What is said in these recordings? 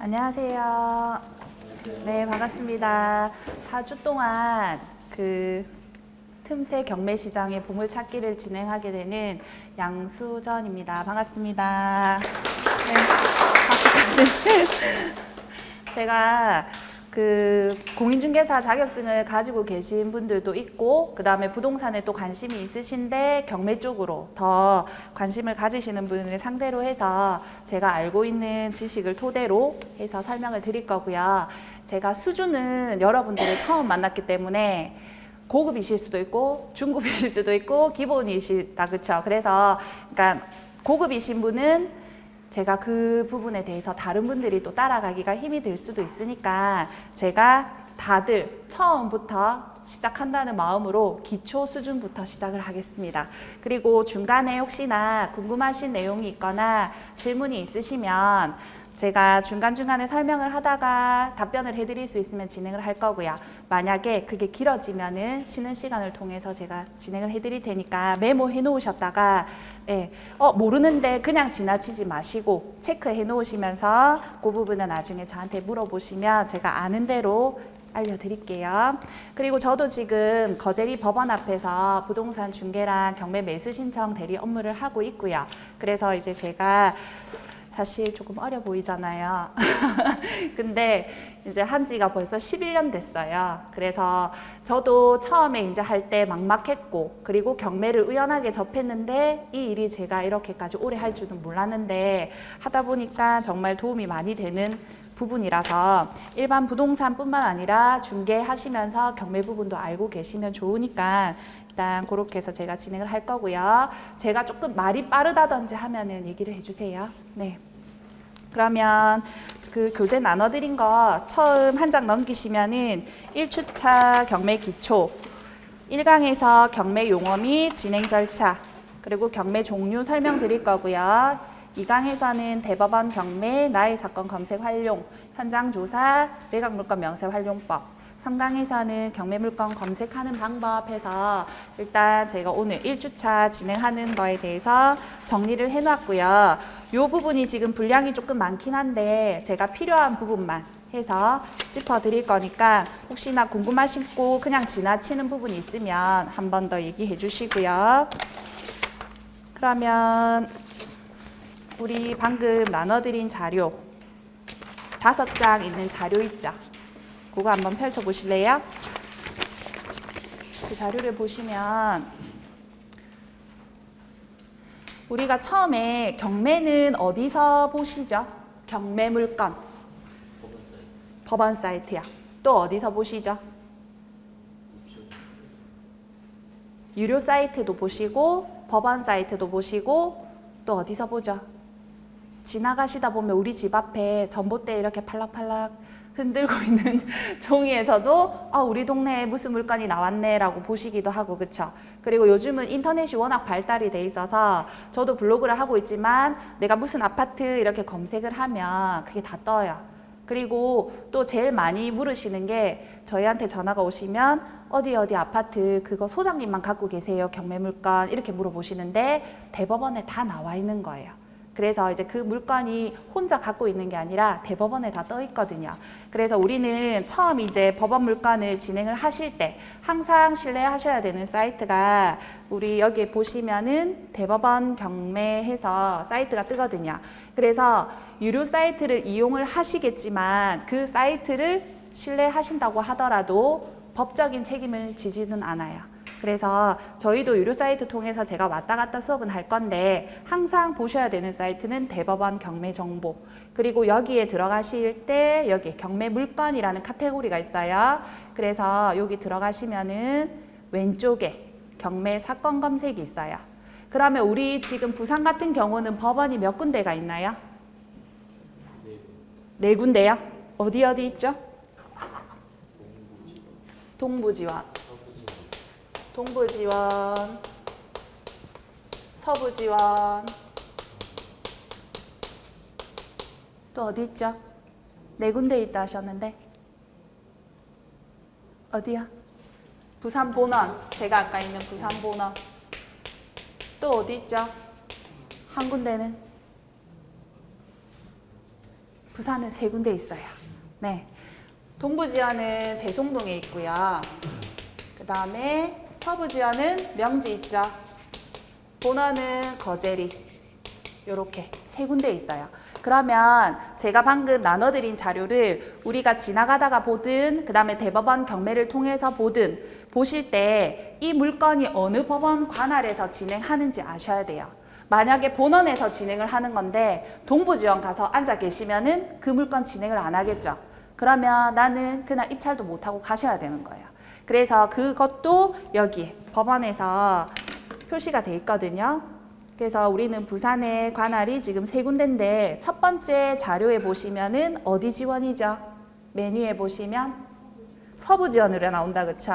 안녕하세요. 네, 반갑습니다. 4주 동안 틈새 경매 시장의 보물찾기를 진행하게 되는 양수전입니다. 반갑습니다. 네, 박수까지. 제가 공인중개사 자격증을 가지고 계신 분들도 있고, 그 다음에 부동산에 또 관심이 있으신데 경매 쪽으로 더 관심을 가지시는 분을 상대로 해서 제가 알고 있는 지식을 토대로 해서 설명을 드릴 거고요. 제가 수준은 여러분들을 처음 만났기 때문에 고급이실 수도 있고 중급이실 수도 있고 기본이시다, 그쵸? 그래서 그러니까 고급이신 분은 제가 그 부분에 대해서 다른 분들이 또 따라가기가 힘이 들 수도 있으니까 제가 다들 처음부터 시작한다는 마음으로 기초 수준부터 시작을 하겠습니다. 그리고 중간에 혹시나 궁금하신 내용이 있거나 질문이 있으시면 제가 중간중간에 설명을 하다가 답변을 해드릴 수 있으면 진행을 할 거고요. 만약에 그게 길어지면은 쉬는 시간을 통해서 제가 진행을 해드릴 테니까 메모해 놓으셨다가 모르는데 그냥 지나치지 마시고 체크해 놓으시면서 그 부분은 나중에 저한테 물어보시면 제가 아는 대로 알려드릴게요. 그리고 저도 지금 거제리 법원 앞에서 부동산 중개랑 경매 매수 신청 대리 업무를 하고 있고요. 그래서 이제 제가 사실 조금 어려 보이잖아요. 근데 이제 한 지가 벌써 11년 됐어요. 그래서 저도 처음에 이제 할 때 막막했고, 그리고 경매를 우연하게 접했는데 이 일이 제가 이렇게까지 오래 할 줄은 몰랐는데 하다 보니까 정말 도움이 많이 되는 부분이라서 일반 부동산뿐만 아니라 중개하시면서 경매 부분도 알고 계시면 좋으니까 일단 그렇게 해서 제가 진행을 할 거고요. 제가 조금 말이 빠르다든지 하면은 얘기를 해주세요. 네. 그러면 그 교재 나눠드린 거 처음 한 장 넘기시면은 1주차 경매 기초, 1강에서 경매 용어 및 진행 절차, 그리고 경매 종류 설명드릴 거고요. 2강에서는 대법원 경매, 나의 사건 검색 활용, 현장 조사, 매각 물건 명세 활용법, 3강에서는 경매 물건 검색하는 방법 해서 일단 제가 오늘 1주차 진행하는 거에 대해서 정리를 해놨고요. 이 부분이 지금 분량이 조금 많긴 한데 제가 필요한 부분만 해서 짚어드릴 거니까 혹시나 궁금하시고 그냥 지나치는 부분이 있으면 한 번 더 얘기해 주시고요. 그러면 우리 방금 나눠드린 자료 5장 있는 자료 있죠? 그거 한번 펼쳐보실래요? 그 자료를 보시면 우리가 처음에 경매는 어디서 보시죠? 경매 물건 법원 사이트야. 또 어디서 보시죠? 유료 사이트도 보시고 법원 사이트도 보시고 또 어디서 보죠? 지나가시다 보면 우리 집 앞에 전봇대 이렇게 팔락팔락 흔들고 있는 종이에서도 우리 동네에 무슨 물건이 나왔네 라고 보시기도 하고, 그쵸? 그리고 요즘은 인터넷이 워낙 발달이 돼 있어서 저도 블로그를 하고 있지만 내가 무슨 아파트 이렇게 검색을 하면 그게 다 떠요. 그리고 또 제일 많이 물으시는 게 저희한테 전화가 오시면 어디 아파트 그거 소장님만 갖고 계세요, 경매 물건 이렇게 물어보시는데 대법원에 다 나와 있는 거예요. 그래서 이제 그 물건이 혼자 갖고 있는 게 아니라 대법원에 다 떠 있거든요. 그래서 우리는 처음 이제 법원 물건을 진행을 하실 때 항상 신뢰하셔야 되는 사이트가 우리 여기 보시면은 대법원 경매해서 사이트가 뜨거든요. 그래서 유료 사이트를 이용을 하시겠지만 그 사이트를 신뢰하신다고 하더라도 법적인 책임을 지지는 않아요. 그래서 저희도 유료 사이트 통해서 제가 왔다 갔다 수업은 할 건데 항상 보셔야 되는 사이트는 대법원 경매 정보, 그리고 여기에 들어가실 때 여기 경매 물건이라는 카테고리가 있어요. 그래서 여기 들어가시면은 왼쪽에 경매 사건 검색이 있어요. 그러면 우리 지금 부산 같은 경우는 법원이 몇 군데가 있나요? 네 군데요? 어디 있죠? 동부지원, 동부지원, 서부지원, 또 어디 있죠? 4군데 있다 하셨는데 어디야? 부산 본원, 제가 아까 있는 부산 본원. 또 어디 있죠? 한 군데는 부산은 3군데 있어요. 네. 동부 지역은 재송동에 있고요. 그 다음에 서부 지역은 명지 있죠. 본원은 거제리. 요렇게 3군데 있어요. 그러면 제가 방금 나눠드린 자료를 우리가 지나가다가 보든 그 다음에 대법원 경매를 통해서 보든 보실 때 이 물건이 어느 법원 관할에서 진행하는지 아셔야 돼요. 만약에 본원에서 진행을 하는 건데 동부지원 가서 앉아 계시면은 그 물건 진행을 안 하겠죠. 그러면 나는 그날 입찰도 못하고 가셔야 되는 거예요. 그래서 그것도 여기 법원에서 표시가 돼 있거든요. 그래서 우리는 부산의 관할이 지금 3군데인데 첫 번째 자료에 보시면은 어디 지원이죠? 메뉴에 보시면 서부 지원으로 나온다, 그쵸?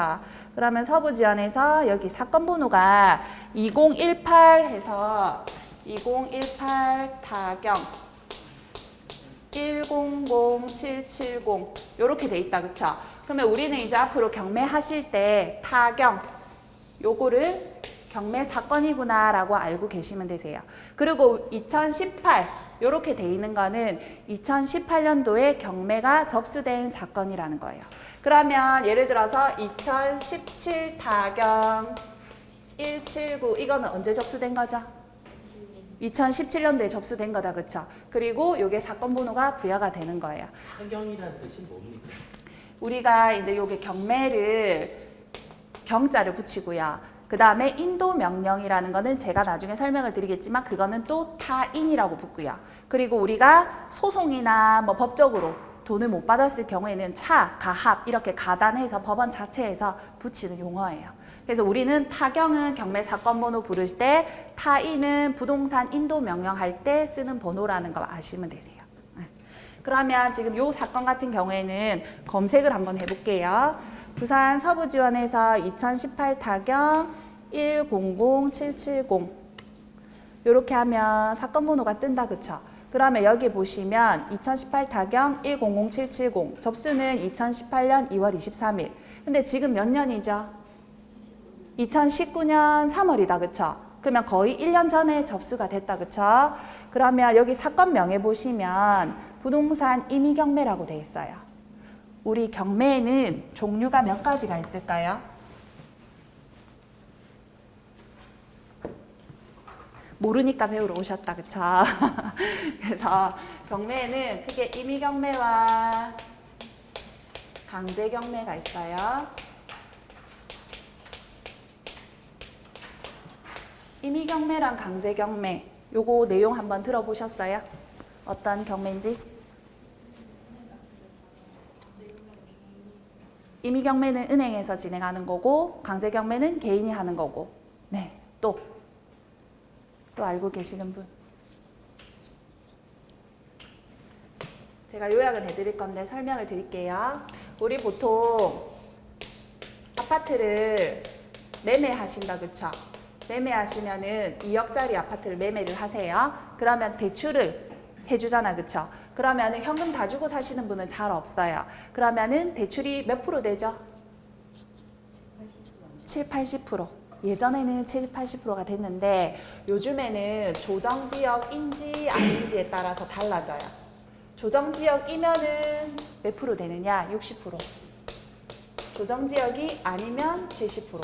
그러면 서부 지원에서 여기 사건 번호가 2018 해서 2018 타경 100770 요렇게 돼 있다, 그쵸? 그러면 우리는 이제 앞으로 경매하실 때 타경 요거를 경매 사건이구나 라고 알고 계시면 되세요. 그리고 2018 이렇게 돼 있는 거는 2018년도에 경매가 접수된 사건이라는 거예요. 그러면 예를 들어서 2017 타경 179 이거는 언제 접수된 거죠? 2017년도에 접수된 거다, 그쵸? 그리고 요게 사건 번호가 부여가 되는 거예요. 타경이라는 뜻이 뭡니까? 우리가 이제 요게 경매를 경자를 붙이고요. 그 다음에 인도 명령이라는 거는 제가 나중에 설명을 드리겠지만 그거는 또 타인이라고 붙고요. 그리고 우리가 소송이나 뭐 법적으로 돈을 못 받았을 경우에는 차, 가합 이렇게 가단해서 법원 자체에서 붙이는 용어예요. 그래서 우리는 타경은 경매 사건 번호 부를 때 타인은 부동산 인도 명령할 때 쓰는 번호라는 거 아시면 되세요. 그러면 지금 요 사건 같은 경우에는 검색을 한번 해볼게요. 부산 서부지원에서 2018 타경 100770 이렇게 하면 사건 번호가 뜬다, 그쵸? 그러면 여기 보시면 2018 타경 100770 접수는 2018년 2월 23일. 근데 지금 몇 년이죠? 2019년 3월이다, 그쵸? 그러면 거의 1년 전에 접수가 됐다, 그쵸? 그러면 여기 사건 명에 보시면 부동산 임의경매라고 돼 있어요. 우리 경매에는 종류가 몇 가지가 있을까요? 모르니까 배우러 오셨다, 그쵸? 그래서 경매에는 크게 임의경매와 강제경매가 있어요. 임의경매랑 강제경매 요거 내용 한번 들어보셨어요? 어떤 경매인지? 임의경매는 은행에서 진행하는 거고 강제경매는 개인이 하는 거고. 네, 또 알고 계시는 분? 제가 요약은 해드릴 건데 설명을 드릴게요. 우리 보통 아파트를 매매하신다, 그쵸? 매매하시면은 2억짜리 아파트를 매매를 하세요. 그러면 대출을 해주잖아, 그쵸? 그러면은 현금 다 주고 사시는 분은 잘 없어요. 그러면은 대출이 몇 프로 되죠? 7, 80%. 예전에는 70, 80%가 됐는데 요즘에는 조정지역인지 아닌지에 따라서 달라져요. 조정지역이면은 몇 프로 되느냐? 60%. 조정지역이 아니면 70%.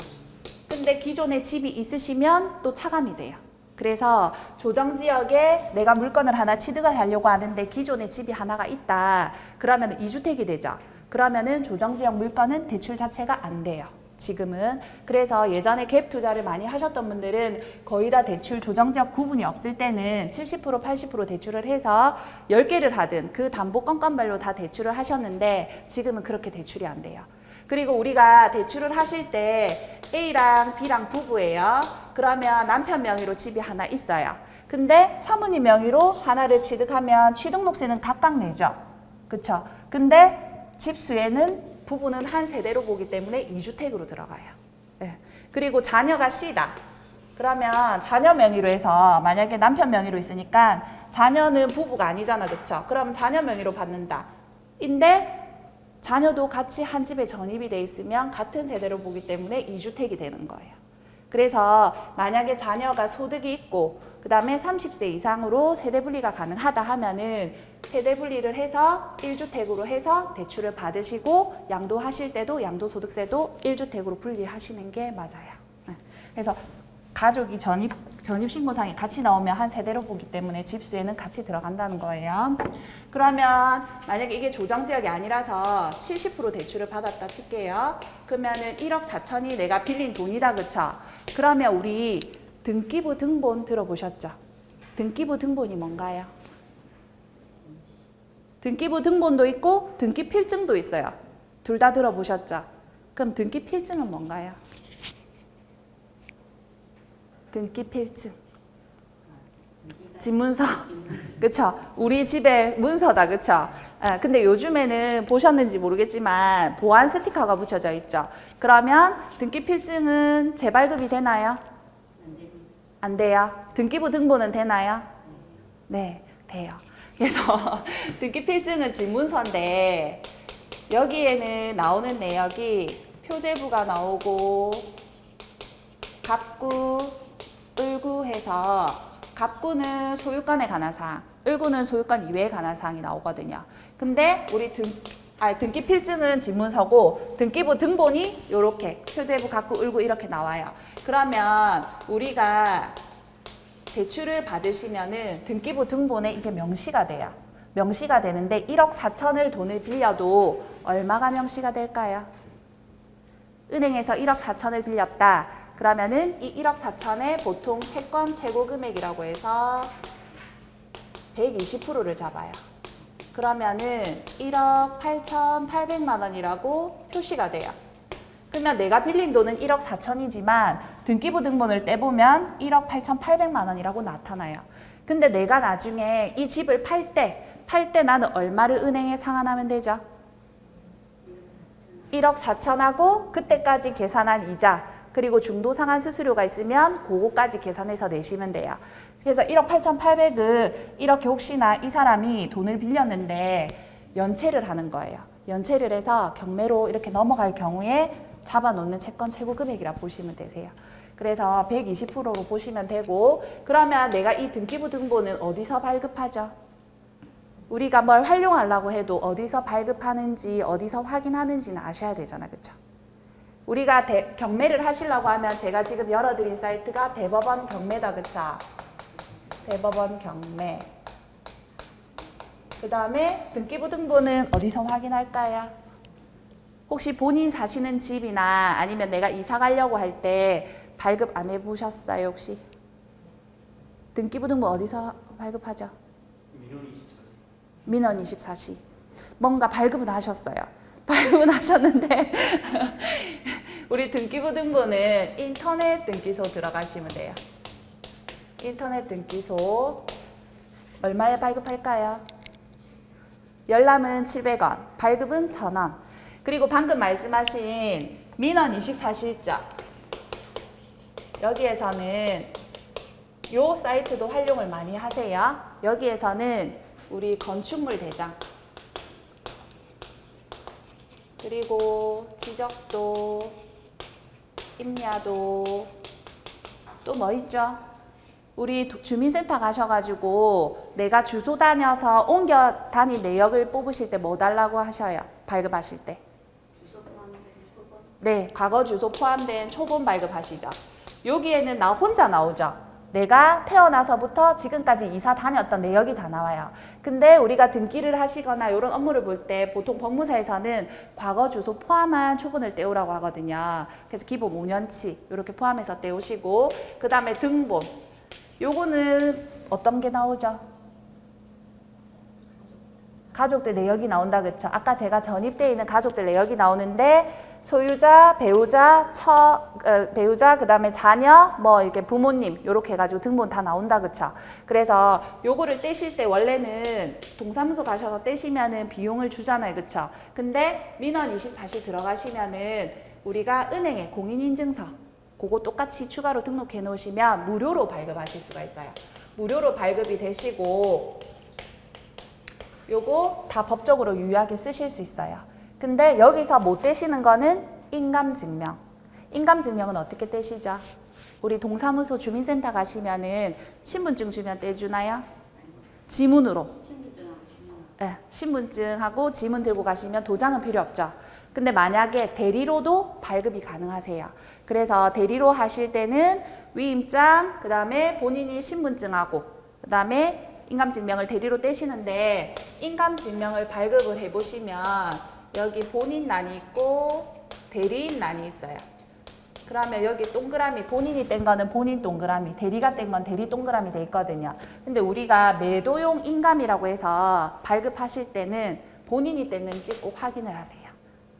근데 기존에 집이 있으시면 또 차감이 돼요. 그래서 조정지역에 내가 물건을 하나 취득을 하려고 하는데 기존에 집이 하나가 있다. 그러면 2주택이 되죠. 그러면은 조정지역 물건은 대출 자체가 안 돼요. 지금은. 그래서 예전에 갭 투자를 많이 하셨던 분들은 거의 다 대출 조정지역 구분이 없을 때는 70% 80% 대출을 해서 10개를 하든 그 담보 건건별로 다 대출을 하셨는데 지금은 그렇게 대출이 안 돼요. 그리고 우리가 대출을 하실 때 A랑 B랑 부부예요. 그러면 남편 명의로 집이 하나 있어요. 근데 사모님 명의로 하나를 취득하면 취등록세는 각각 내죠. 그쵸? 근데 집수에는 부부는 한 세대로 보기 때문에 2주택으로 들어가요. 네. 그리고 자녀가 C다. 그러면 자녀 명의로 해서 만약에 남편 명의로 있으니까 자녀는 부부가 아니잖아, 그쵸? 그럼 자녀 명의로 받는다. 인데 자녀도 같이 한 집에 전입이 돼 있으면 같은 세대로 보기 때문에 2주택이 되는 거예요. 그래서 만약에 자녀가 소득이 있고 그 다음에 30세 이상으로 세대 분리가 가능하다 하면은 세대 분리를 해서 1주택으로 해서 대출을 받으시고 양도하실 때도 양도소득세도 1주택으로 분리하시는 게 맞아요. 그래서 가족이 전입신고상에 같이 나오면 한 세대로 보기 때문에 집수에는 같이 들어간다는 거예요. 그러면 만약에 이게 조정지역이 아니라서 70% 대출을 받았다 칠게요. 그러면은 1억 4천이 내가 빌린 돈이다, 그쵸? 그러면 우리 등기부 등본 들어보셨죠? 등기부 등본이 뭔가요? 등기부 등본도 있고 등기필증도 있어요. 둘 다 들어보셨죠? 그럼 등기필증은 뭔가요? 등기필증. 집문서. 그쵸? 우리 집의 문서다, 그쵸? 근데 요즘에는 보셨는지 모르겠지만 보안 스티커가 붙여져 있죠. 그러면 등기필증은 재발급이 되나요? 안 돼요. 등기부 등본은 되나요? 네, 돼요. 그래서 등기필증은 집문서인데 여기에는 나오는 내역이 표제부가 나오고 갑구, 을구 해서 갑구는 소유권에 관한 사항, 을구는 소유권 이외에 관한 사항이 나오거든요. 근데 우리 등기필증은 집문서고 등기부 등본이 이렇게 표제부, 갑구, 을구 이렇게 나와요. 그러면 우리가 대출을 받으시면은 등기부 등본에 이게 명시가 돼요. 명시가 되는데 1억 4천을 돈을 빌려도 얼마가 명시가 될까요? 은행에서 1억 4천을 빌렸다. 그러면은 이 1억 4천의 보통 채권 최고 금액이라고 해서 120%를 잡아요. 그러면은 1억 8,800만 원이라고 표시가 돼요. 그러면 내가 빌린 돈은 1억 4천이지만 등기부 등본을 떼보면 1억 8,800만 원이라고 나타나요. 근데 내가 나중에 이 집을 팔 때 나는 얼마를 은행에 상환하면 되죠? 1억 4천하고 그때까지 계산한 이자 그리고 중도상환 수수료가 있으면 그거까지 계산해서 내시면 돼요. 그래서 1억 8,800을 이렇게 혹시나 이 사람이 돈을 빌렸는데 연체를 하는 거예요. 연체를 해서 경매로 이렇게 넘어갈 경우에 잡아놓는 채권 최고 금액이라 보시면 되세요. 그래서 120%로 보시면 되고 그러면 내가 이 등기부 등본은 어디서 발급하죠? 우리가 뭘 활용하려고 해도 어디서 발급하는지 어디서 확인하는지는 아셔야 되잖아, 그쵸? 우리가 경매를 하시려고 하면 제가 지금 열어드린 사이트가 대법원 경매다, 그쵸? 대법원 경매. 그 다음에 등기부 등본은 어디서 확인할까요? 혹시 본인 사시는 집이나 아니면 내가 이사 가려고 할 때 발급 안 해보셨어요, 혹시? 등기부 등본 어디서 발급하죠? 민원 24시. 뭔가 발급은 하셨어요. 발급은 하셨는데 우리 등기부 등본은 인터넷 등기소 들어가시면 돼요. 인터넷 등기소 얼마에 발급할까요? 열람은 700원, 발급은 1,000원. 그리고 방금 말씀하신 민원 24시 있죠? 여기에서는 요 사이트도 활용을 많이 하세요. 여기에서는 우리 건축물 대장 그리고 지적도, 임야도 또 뭐 있죠? 우리 주민센터 가셔가지고 내가 주소 다녀서 옮겨 다닌 내역을 뽑으실 때 뭐 달라고 하셔요? 발급하실 때. 네, 과거 주소 포함된 초본 발급하시죠. 여기에는 나 혼자 나오죠. 내가 태어나서부터 지금까지 이사 다녔던 내역이 다 나와요. 근데 우리가 등기를 하시거나 이런 업무를 볼 때 보통 법무사에서는 과거 주소 포함한 초본을 떼우라고 하거든요. 그래서 기본 5년치 이렇게 포함해서 떼우시고 그 다음에 등본. 요거는 어떤 게 나오죠? 가족들 내역이 나온다, 그쵸? 아까 제가 전입되어 있는 가족들 내역이 나오는데 소유자, 배우자, 배우자, 그 다음에 자녀, 뭐 이렇게 부모님 이렇게 해가지고 등본 다 나온다, 그쵸? 그래서 요거를 떼실 때 원래는 동사무소 가셔서 떼시면은 비용을 주잖아요, 그쵸? 근데 민원 24시 들어가시면은 우리가 은행에 공인인증서 그거 똑같이 추가로 등록해 놓으시면 무료로 발급하실 수가 있어요. 무료로 발급이 되시고 요거 다 법적으로 유효하게 쓰실 수 있어요. 근데 여기서 못 떼시는 거는 인감증명. 인감증명은 어떻게 떼시죠? 우리 동사무소 주민센터 가시면은 신분증 주면 떼주나요? 지문으로. 예, 신분증하고 지문 들고 가시면 도장은 필요 없죠. 근데 만약에 대리로도 발급이 가능하세요. 그래서 대리로 하실 때는 위임장, 그 다음에 본인이 신분증하고, 그 다음에 인감증명을 대리로 떼시는데, 인감증명을 발급을 해보시면 여기 본인란이 있고 대리인란이 있어요. 그러면 여기 동그라미, 본인이 뗀 거는 본인 동그라미, 대리가 뗀 건 대리 동그라미 돼 있거든요. 근데 우리가 매도용 인감이라고 해서 발급하실 때는 본인이 뗐는지 꼭 확인을 하세요.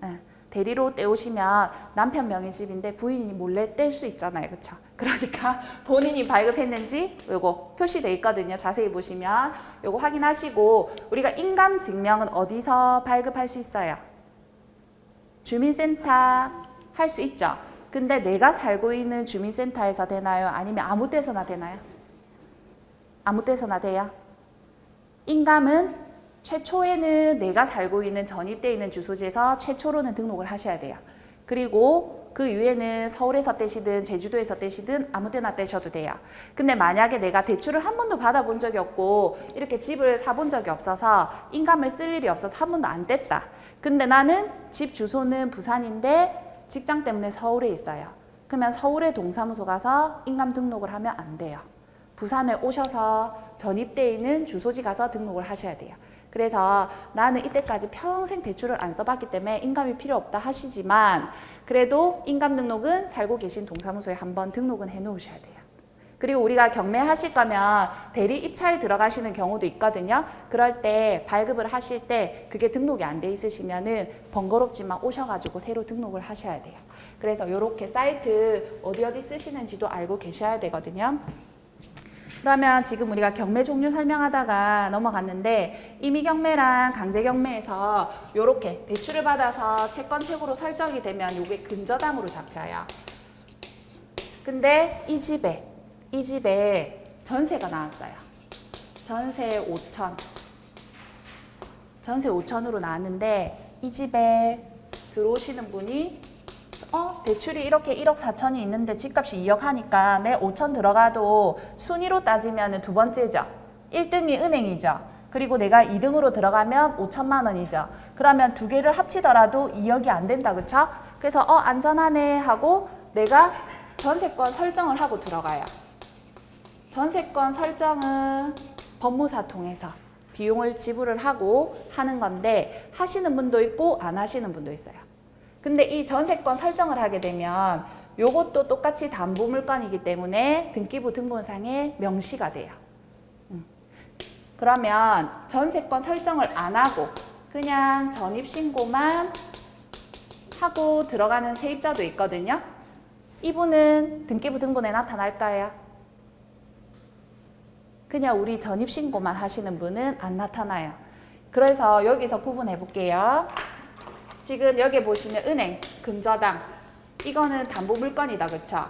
네. 대리로 떼오시면 남편 명의 집인데 부인이 몰래 뗄 수 있잖아요. 그렇죠? 그러니까 본인이 발급했는지 요거 표시돼 있거든요. 자세히 보시면 요거 확인하시고, 우리가 인감 증명은 어디서 발급할 수 있어요? 주민센터 할 수 있죠. 근데 내가 살고 있는 주민센터에서 되나요? 아니면 아무 데서나 되나요? 아무 데서나 돼요? 인감은 최초에는 내가 살고 있는 전입되어 있는 주소지에서 최초로는 등록을 하셔야 돼요. 그리고 그 이후에는 서울에서 떼시든 제주도에서 떼시든 아무 데나 떼셔도 돼요. 근데 만약에 내가 대출을 한 번도 받아본 적이 없고 이렇게 집을 사본 적이 없어서 인감을 쓸 일이 없어서 한 번도 안 뗐다. 근데 나는 집 주소는 부산인데 직장 때문에 서울에 있어요. 그러면 서울에 동사무소 가서 인감 등록을 하면 안 돼요. 부산에 오셔서 전입되어 있는 주소지 가서 등록을 하셔야 돼요. 그래서 나는 이때까지 평생 대출을 안 써봤기 때문에 인감이 필요 없다 하시지만, 그래도 인감 등록은 살고 계신 동사무소에 한번 등록은 해 놓으셔야 돼요. 그리고 우리가 경매하실 거면 대리 입찰 들어가시는 경우도 있거든요. 그럴 때 발급을 하실 때 그게 등록이 안 돼 있으시면은 번거롭지만 오셔가지고 새로 등록을 하셔야 돼요. 그래서 이렇게 사이트 어디 쓰시는지도 알고 계셔야 되거든요. 그러면 지금 우리가 경매 종류 설명하다가 넘어갔는데, 임의경매랑 강제경매에서 이렇게 대출을 받아서 채권 채무로 설정이 되면 이게 근저당으로 잡혀요. 근데 이 집에 전세가 나왔어요. 전세 5천. 전세 5천으로 나왔는데 이 집에 들어오시는 분이 대출이 이렇게 1억 4천이 있는데 집값이 2억 하니까 내 5천 들어가도 순위로 따지면 두 번째죠. 1등이 은행이죠. 그리고 내가 2등으로 들어가면 5천만 원이죠. 그러면 두 개를 합치더라도 2억이 안 된다. 그쵸? 그래서 안전하네 하고 내가 전세권 설정을 하고 들어가요. 전세권 설정은 법무사 통해서 비용을 지불을 하고 하는 건데, 하시는 분도 있고 안 하시는 분도 있어요. 근데 이 전세권 설정을 하게 되면 요것도 똑같이 담보물건이기 때문에 등기부 등본상에 명시가 돼요. 그러면 전세권 설정을 안 하고 그냥 전입신고만 하고 들어가는 세입자도 있거든요. 이분은 등기부 등본에 나타날까요? 그냥 우리 전입신고만 하시는 분은 안 나타나요. 그래서 여기서 구분해 볼게요. 지금 여기 보시면 은행, 근저당, 이거는 담보물건이다. 그쵸?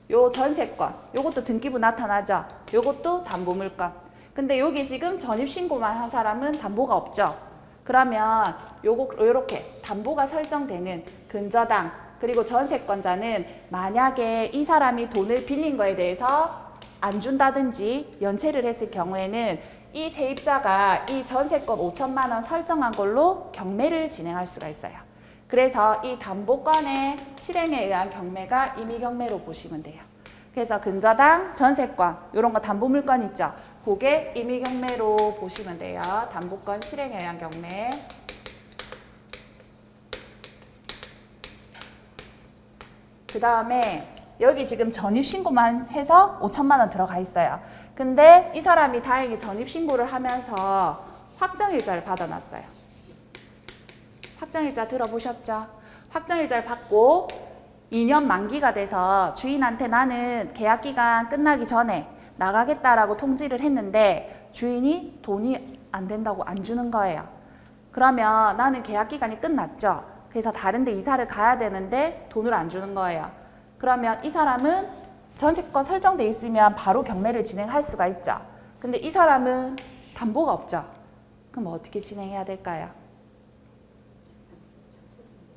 요 전세권, 요것도 등기부 나타나죠? 요것도 담보물건. 근데 여기 지금 전입신고만 한 사람은 담보가 없죠? 그러면 요렇게 담보가 설정되는 근저당, 그리고 전세권자는 만약에 이 사람이 돈을 빌린 거에 대해서 안 준다든지 연체를 했을 경우에는 이 세입자가 이 전세권 5천만 원 설정한 걸로 경매를 진행할 수가 있어요. 그래서 이 담보권의 실행에 의한 경매가 임의경매로 보시면 돼요. 그래서 근저당, 전세권, 이런 거 담보물건 있죠? 그게 임의경매로 보시면 돼요. 담보권 실행에 의한 경매. 그 다음에 여기 지금 전입신고만 해서 5천만 원 들어가 있어요. 근데 이 사람이 다행히 전입신고를 하면서 확정일자를 받아놨어요. 확정일자 들어보셨죠? 확정일자를 받고 2년 만기가 돼서 주인한테 나는 계약기간 끝나기 전에 나가겠다라고 통지를 했는데 주인이 돈이 안 된다고 안 주는 거예요. 그러면 나는 계약기간이 끝났죠. 그래서 다른 데 이사를 가야 되는데 돈을 안 주는 거예요. 그러면 이 사람은 전세권 설정돼 있으면 바로 경매를 진행할 수가 있죠. 근데 이 사람은 담보가 없죠. 그럼 어떻게 진행해야 될까요?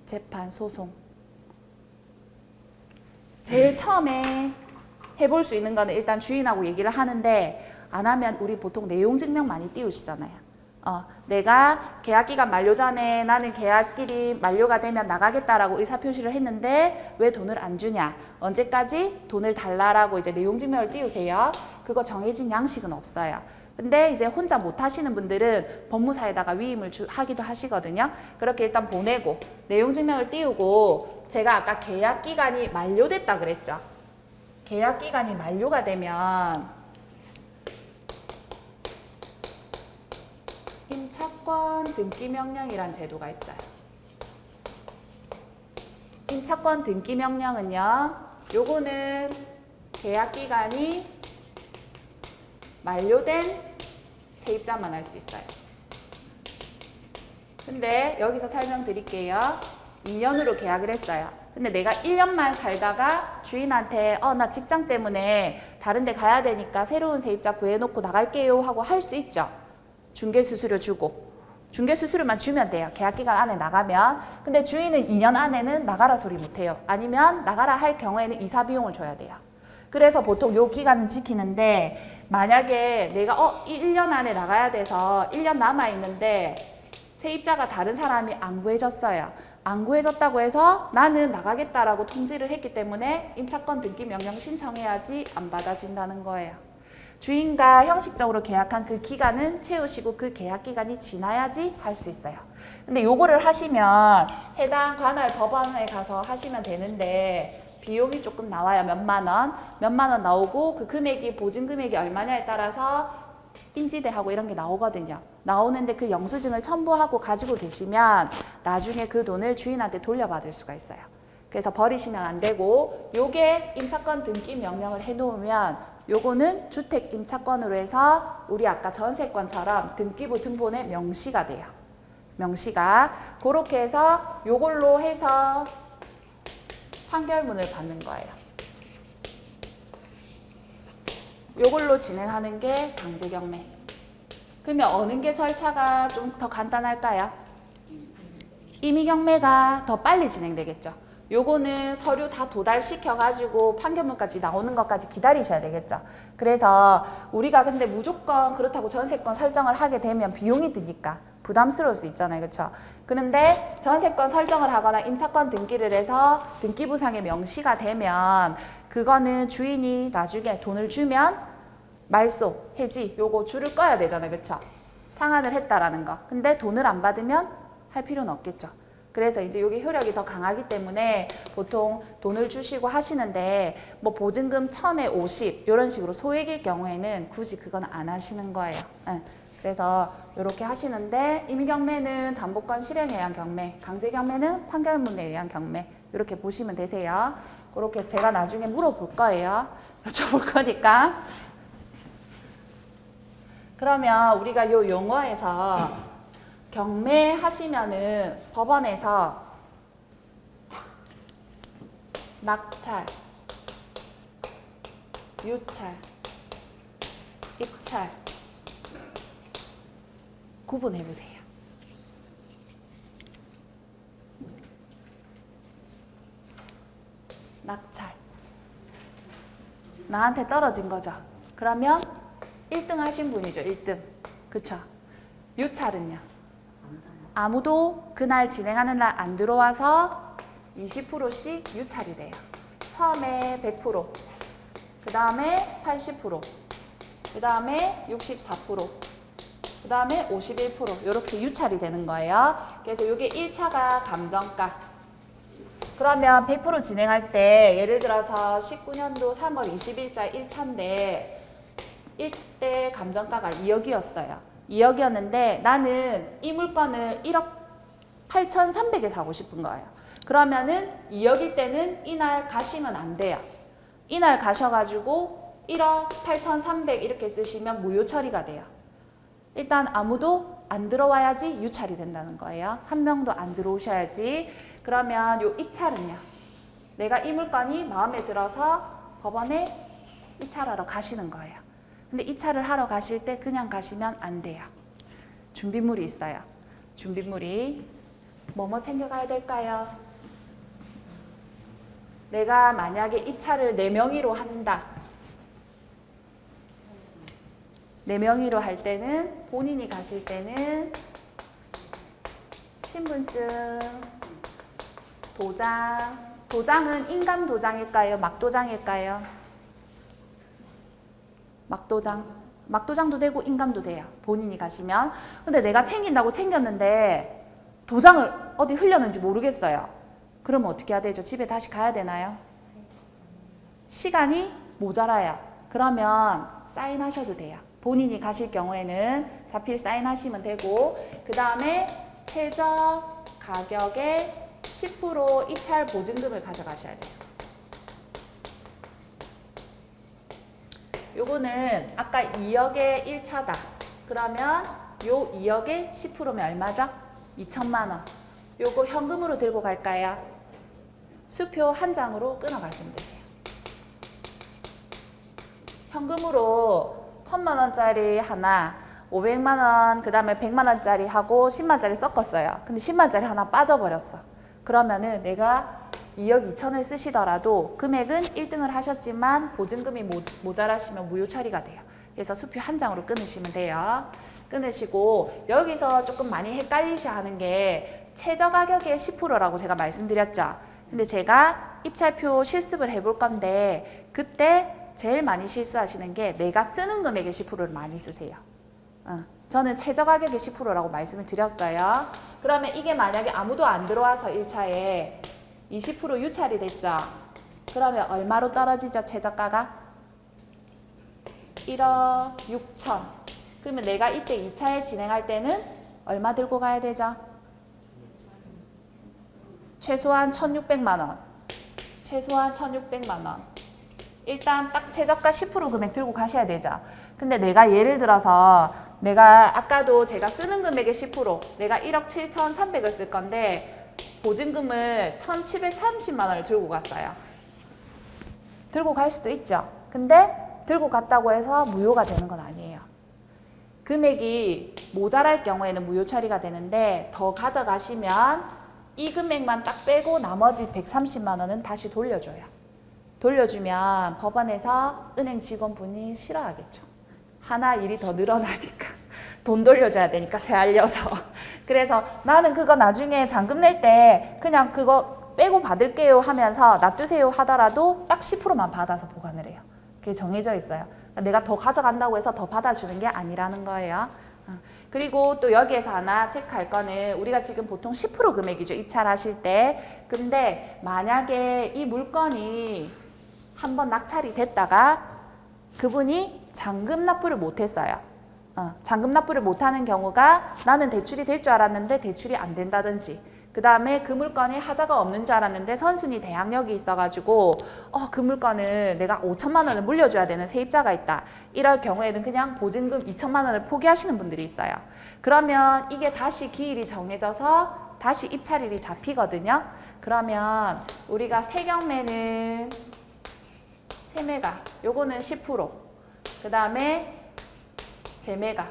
재판, 소송. 제일 처음에 해볼 수 있는 거는 일단 주인하고 얘기를 하는데, 안 하면 우리 보통 내용 증명 많이 띄우시잖아요. 내가 계약기간 만료 전에 나는 계약일이 만료가 되면 나가겠다라고 의사표시를 했는데 왜 돈을 안 주냐? 언제까지 돈을 달라라고 이제 내용 증명을 띄우세요. 그거 정해진 양식은 없어요. 근데 이제 혼자 못 하시는 분들은 법무사에다가 위임을 하기도 하시거든요. 그렇게 일단 보내고 내용 증명을 띄우고 제가 아까 계약 기간이 만료됐다 그랬죠. 계약 기간이 만료가 되면 임차권 등기 명령이란 제도가 있어요. 임차권 등기 명령은요. 요거는 계약 기간이 만료된 세입자만 할 수 있어요. 근데 여기서 설명드릴게요. 2년으로 계약을 했어요. 근데 내가 1년만 살다가 주인한테 나 직장 때문에 다른 데 가야 되니까 새로운 세입자 구해놓고 나갈게요 하고 할 수 있죠. 중개수수료 주고. 중개수수료만 주면 돼요. 계약기간 안에 나가면. 근데 주인은 2년 안에는 나가라 소리 못해요. 아니면 나가라 할 경우에는 이사비용을 줘야 돼요. 그래서 보통 요 기간은 지키는데 만약에 내가 1년 안에 나가야 돼서 1년 남아있는데 세입자가 다른 사람이 안 구해졌어요. 안 구해졌다고 해서 나는 나가겠다라고 통지를 했기 때문에 임차권 등기 명령 신청해야지 안 받아진다는 거예요. 주인과 형식적으로 계약한 그 기간은 채우시고 그 계약 기간이 지나야지 할 수 있어요. 근데 요거를 하시면 해당 관할 법원에 가서 하시면 되는데 비용이 조금 나와요. 몇만 원 나오고 그 금액이 보증 금액이 얼마냐에 따라서 인지대하고 이런 게 나오거든요. 나오는데 그 영수증을 첨부하고 가지고 계시면 나중에 그 돈을 주인한테 돌려받을 수가 있어요. 그래서 버리시면 안 되고 요게 임차권 등기 명령을 해놓으면 요거는 주택 임차권으로 해서 우리 아까 전세권처럼 등기부 등본에 명시가 돼요. 명시가 그렇게 해서 요걸로 해서 판결문을 받는 거예요. 요걸로 진행하는 게 강제경매. 그러면 어느 게 절차가 좀 더 간단할까요? 임의경매가 더 빨리 진행되겠죠. 요거는 서류 다 도달시켜가지고 판결문까지 나오는 것까지 기다리셔야 되겠죠. 그래서 우리가 근데 무조건 그렇다고 전세권 설정을 하게 되면 비용이 드니까 부담스러울 수 있잖아요. 그렇죠? 그런데 전세권 설정을 하거나 임차권 등기를 해서 등기부상에 명시가 되면 그거는 주인이 나중에 돈을 주면 말소, 해지 요거 줄을 꺼야 되잖아요. 그렇죠? 상환을 했다라는 거. 근데 돈을 안 받으면 할 필요는 없겠죠. 그래서 이제 이게 효력이 더 강하기 때문에 보통 돈을 주시고 하시는데 뭐 보증금 1000에 50 이런 식으로 소액일 경우에는 굳이 그건 안 하시는 거예요. 그래서 이렇게 하시는데 임의경매는 담보권 실행에 의한 경매, 강제경매는 판결문에 의한 경매 이렇게 보시면 되세요. 그렇게 제가 나중에 물어볼 거예요. 여쭤볼 거니까. 그러면 우리가 요 용어에서 경매하시면은 법원에서 낙찰, 유찰, 입찰 구분해 보세요. 낙찰. 나한테 떨어진 거죠. 그러면 1등 하신 분이죠. 1등. 그쵸? 유찰은요? 아무도 그날 진행하는 날 안 들어와서 20%씩 유찰이 돼요. 처음에 100%, 그 다음에 80%, 그 다음에 64%, 그 다음에 51% 이렇게 유찰이 되는 거예요. 그래서 이게 1차가 감정가. 그러면 100% 진행할 때 예를 들어서 19년도 3월 20일자 1차인데 1대 감정가가 2억이었어요. 2억이었는데 나는 이 물건을 1억 8,300에 사고 싶은 거예요. 그러면은 2억일 때는 이날 가시면 안 돼요. 이날 가셔가지고 1억 8,300 이렇게 쓰시면 무효 처리가 돼요. 일단 아무도 안 들어와야지 유찰이 된다는 거예요. 한 명도 안 들어오셔야지. 그러면 요 입찰은요. 내가 이 물건이 마음에 들어서 법원에 입찰하러 가시는 거예요. 근데 입찰을 하러 가실 때 그냥 가시면 안 돼요. 준비물이 있어요. 준비물이 뭐뭐 챙겨가야 될까요? 내가 만약에 입찰을 4명의로 한다. 내 명의로 할 때는 본인이 가실 때는 신분증, 도장, 도장은 인감 도장일까요? 막 도장일까요? 막 도장. 막 도장도 되고 인감도 돼요. 본인이 가시면. 근데 내가 챙긴다고 챙겼는데 도장을 어디 흘렸는지 모르겠어요. 그러면 어떻게 해야 되죠? 집에 다시 가야 되나요? 시간이 모자라요. 그러면 사인하셔도 돼요. 본인이 가실 경우에는 자필 사인하시면 되고, 그 다음에 최저 가격의 10% 입찰 보증금을 가져가셔야 돼요. 요거는 아까 2억의 1차다. 그러면 요 2억의 10%면 얼마죠? 2천만 원. 요거 현금으로 들고 갈까요? 수표 한 장으로 끊어 가시면 되세요. 현금으로 1,000만 원짜리 하나, 500만 원, 그 다음에 100만 원짜리 하고 10만 원짜리 섞었어요. 근데 10만 원짜리 하나 빠져버렸어. 그러면은 내가 2억 2천을 쓰시더라도 금액은 1등을 하셨지만 보증금이 모자라시면 무효 처리가 돼요. 그래서 수표 한 장으로 끊으시면 돼요. 끊으시고 여기서 조금 많이 헷갈리셔 하는 게 최저 가격의 10%라고 제가 말씀드렸죠. 근데 제가 입찰표 실습을 해볼 건데 그때 제일 많이 실수하시는 게 내가 쓰는 금액의 10%를 많이 쓰세요. 저는 최저 가격의 10%라고 말씀을 드렸어요. 그러면 이게 만약에 아무도 안 들어와서 1차에 20% 유찰이 됐죠. 그러면 얼마로 떨어지죠? 최저가가? 1억 6천. 그러면 내가 이때 2차에 진행할 때는 얼마 들고 가야 되죠? 최소한 1,600만 원. 최소한 1,600만 원. 일단 딱 최저가 10% 금액 들고 가셔야 되죠. 근데 내가 예를 들어서 내가 아까도 제가 쓰는 금액의 10% 내가 1억 7,300을 쓸 건데 보증금을 1,730만 원을 들고 갔어요. 들고 갈 수도 있죠. 근데 들고 갔다고 해서 무효가 되는 건 아니에요. 금액이 모자랄 경우에는 무효 처리가 되는데 더 가져가시면 이 금액만 딱 빼고 나머지 130만 원은 다시 돌려줘요. 돌려주면 법원에서 은행 직원분이 싫어하겠죠. 하나 일이 더 늘어나니까 돈 돌려줘야 되니까 새알려서. 그래서 나는 그거 나중에 잔금 낼 때 그냥 그거 빼고 받을게요 하면서 놔두세요 하더라도 딱 10%만 받아서 보관을 해요. 그게 정해져 있어요. 내가 더 가져간다고 해서 더 받아주는 게 아니라는 거예요. 그리고 또 여기에서 하나 체크할 거는 우리가 지금 보통 10% 금액이죠. 입찰하실 때. 근데 만약에 이 물건이 한번 낙찰이 됐다가 그분이 잔금 납부를 못했어요. 잔금 납부를 못하는 경우가 나는 대출이 될 줄 알았는데 대출이 안 된다든지 그 다음에 그 물건에 하자가 없는 줄 알았는데 선순위 대항력이 있어가지고 그 물건을 내가 5천만 원을 물려줘야 되는 세입자가 있다. 이럴 경우에는 그냥 보증금 2천만 원을 포기하시는 분들이 있어요. 그러면 이게 다시 기일이 정해져서 다시 입찰일이 잡히거든요. 그러면 우리가 세경매는 세매가 요거는 10%, 그 다음에 재매가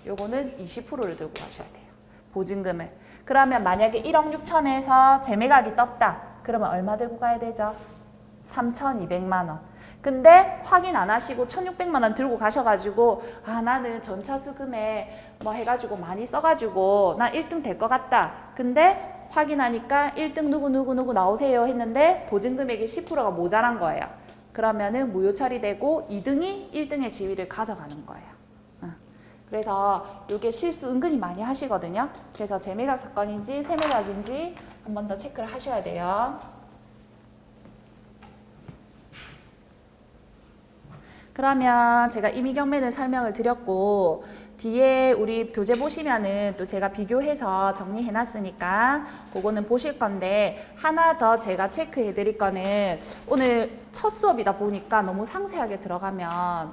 요거는 20%를 들고 가셔야 돼요. 보증금을. 그러면 만약에 1억 6천에서 재매각이 떴다. 그러면 얼마 들고 가야 되죠? 3,200만 원. 근데 확인 안 하시고 1,600만 원 들고 가셔가지고 나는 전차 수금에 뭐 해가지고 많이 써가지고 나 1등 될 것 같다. 근데 확인하니까 1등 누구 나오세요 했는데 보증금액이 10%가 모자란 거예요. 그러면은 무효 처리되고 2등이 1등의 지위를 가져가는 거예요. 그래서 이게 실수 은근히 많이 하시거든요. 그래서 재매각 사건인지 세매각인지 한 번 더 체크를 하셔야 돼요. 그러면 제가 임의경매는 설명을 드렸고 뒤에 우리 교재 보시면은 또 제가 비교해서 정리해 놨으니까 그거는 보실 건데 하나 더 제가 체크해 드릴 거는 오늘 첫 수업이다 보니까 너무 상세하게 들어가면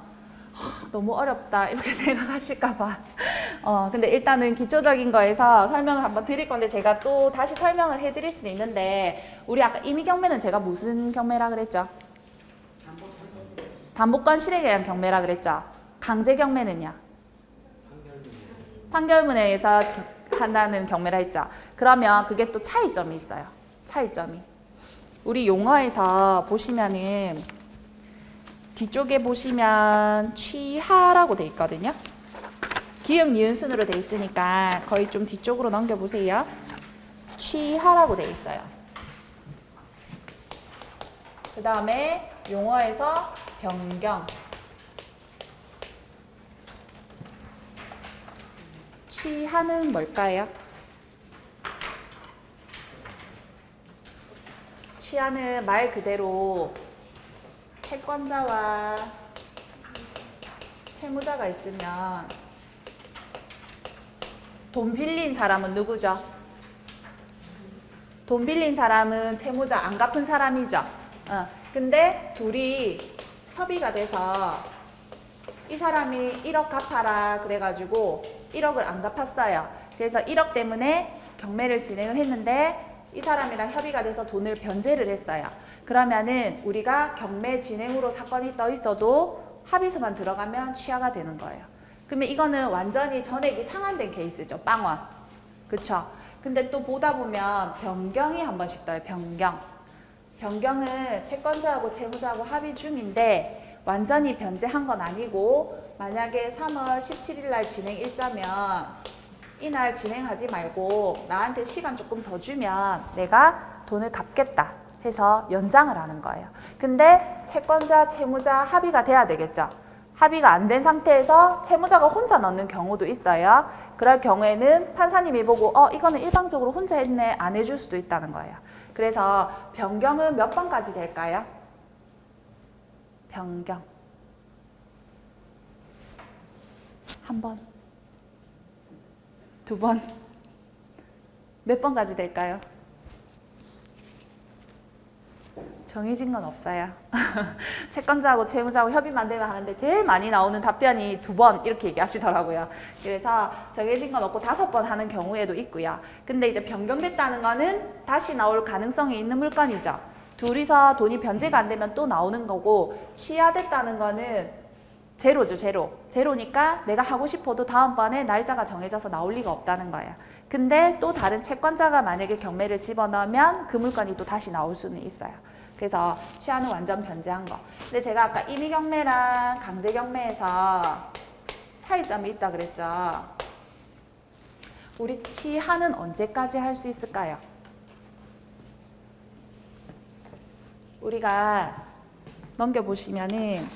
너무 어렵다 이렇게 생각하실까 봐 근데 일단은 기초적인 거에서 설명을 한번 드릴 건데 제가 또 다시 설명을 해 드릴 수는 있는데 우리 아까 임의경매는 제가 무슨 경매라 그랬죠? 담보권 실행에 대한 경매라 그랬죠? 강제 경매는요? 판결문에서 한다는 경매라 했죠? 그러면 그게 또 차이점이 있어요. 차이점이. 우리 용어에서 보시면은 뒤쪽에 보시면 취하라고 돼 있거든요. 기역 니은순으로 돼 있으니까 거의 좀 뒤쪽으로 넘겨보세요. 취하라고 돼 있어요. 그 다음에 용어에서 변경. 취하는 뭘까요? 취하는 말 그대로 채권자와 채무자가 있으면 돈 빌린 사람은 누구죠? 돈 빌린 사람은 채무자 안 갚은 사람이죠. 근데 둘이 협의가 돼서 이 사람이 1억 갚아라 그래가지고 1억을 안 갚았어요. 그래서 1억 때문에 경매를 진행을 했는데 이 사람이랑 협의가 돼서 돈을 변제를 했어요. 그러면은 우리가 경매 진행으로 사건이 떠 있어도 합의서만 들어가면 취하가 되는 거예요. 그러면 이거는 완전히 전액이 상환된 케이스죠. 빵원. 그쵸? 근데 또 보다 보면 변경이 한 번씩 떠요. 변경. 변경은 채권자하고 채무자하고 합의 중인데 완전히 변제한 건 아니고 만약에 3월 17일 날 진행 일자면 이날 진행하지 말고 나한테 시간 조금 더 주면 내가 돈을 갚겠다 해서 연장을 하는 거예요. 근데 채권자, 채무자 합의가 돼야 되겠죠. 합의가 안 된 상태에서 채무자가 혼자 넣는 경우도 있어요. 그럴 경우에는 판사님이 보고 이거는 일방적으로 혼자 했네 안 해줄 수도 있다는 거예요. 그래서 변경은 몇 번까지 될까요? 변경 한 번, 두 번, 몇 번까지 될까요? 정해진 건 없어요. 채권자하고 채무자하고 협의만 되면 하는데 제일 많이 나오는 답변이 2번 이렇게 얘기하시더라고요. 그래서 정해진 건 없고 5번 하는 경우에도 있고요. 근데 이제 변경됐다는 거는 다시 나올 가능성이 있는 물건이죠. 둘이서 돈이 변제가 안 되면 또 나오는 거고 취하됐다는 거는 제로죠, 제로. 제로니까 내가 하고 싶어도 다음번에 날짜가 정해져서 나올 리가 없다는 거예요. 근데 또 다른 채권자가 만약에 경매를 집어넣으면 그 물건이 또 다시 나올 수는 있어요. 그래서 취하는 완전 변제한 거. 근데 제가 아까 임의경매랑 강제경매에서 차이점이 있다 그랬죠. 우리 취하는 언제까지 할 수 있을까요? 우리가 넘겨보시면은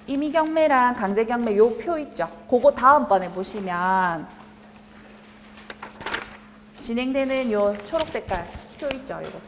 임의경매랑 강제경매 요 표 있죠. 그거 다음번에 보시면 진행되는 요 초록 색깔 표 있죠. 이거.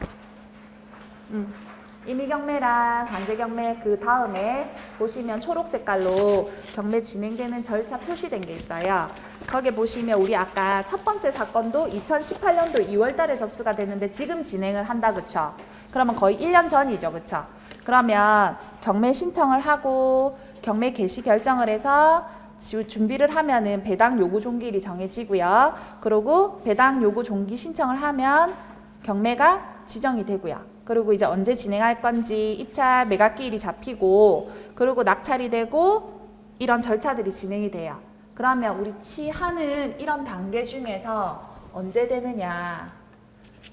임의경매랑 강제경매 그 다음에 보시면 초록 색깔로 경매 진행되는 절차 표시된 게 있어요. 거기에 보시면 우리 아까 첫 번째 사건도 2018년도 2월 달에 접수가 됐는데 지금 진행을 한다. 그쵸? 그러면 거의 1년 전이죠. 그쵸? 그러면 경매 신청을 하고 경매 개시 결정을 해서 준비를 하면은 배당 요구 종기일이 정해지고요. 그리고 배당 요구 종기 신청을 하면 경매가 지정이 되고요. 그리고 이제 언제 진행할 건지 입찰 매각기일이 잡히고 그리고 낙찰이 되고 이런 절차들이 진행이 돼요. 그러면 우리 취하는 이런 단계 중에서 언제 되느냐.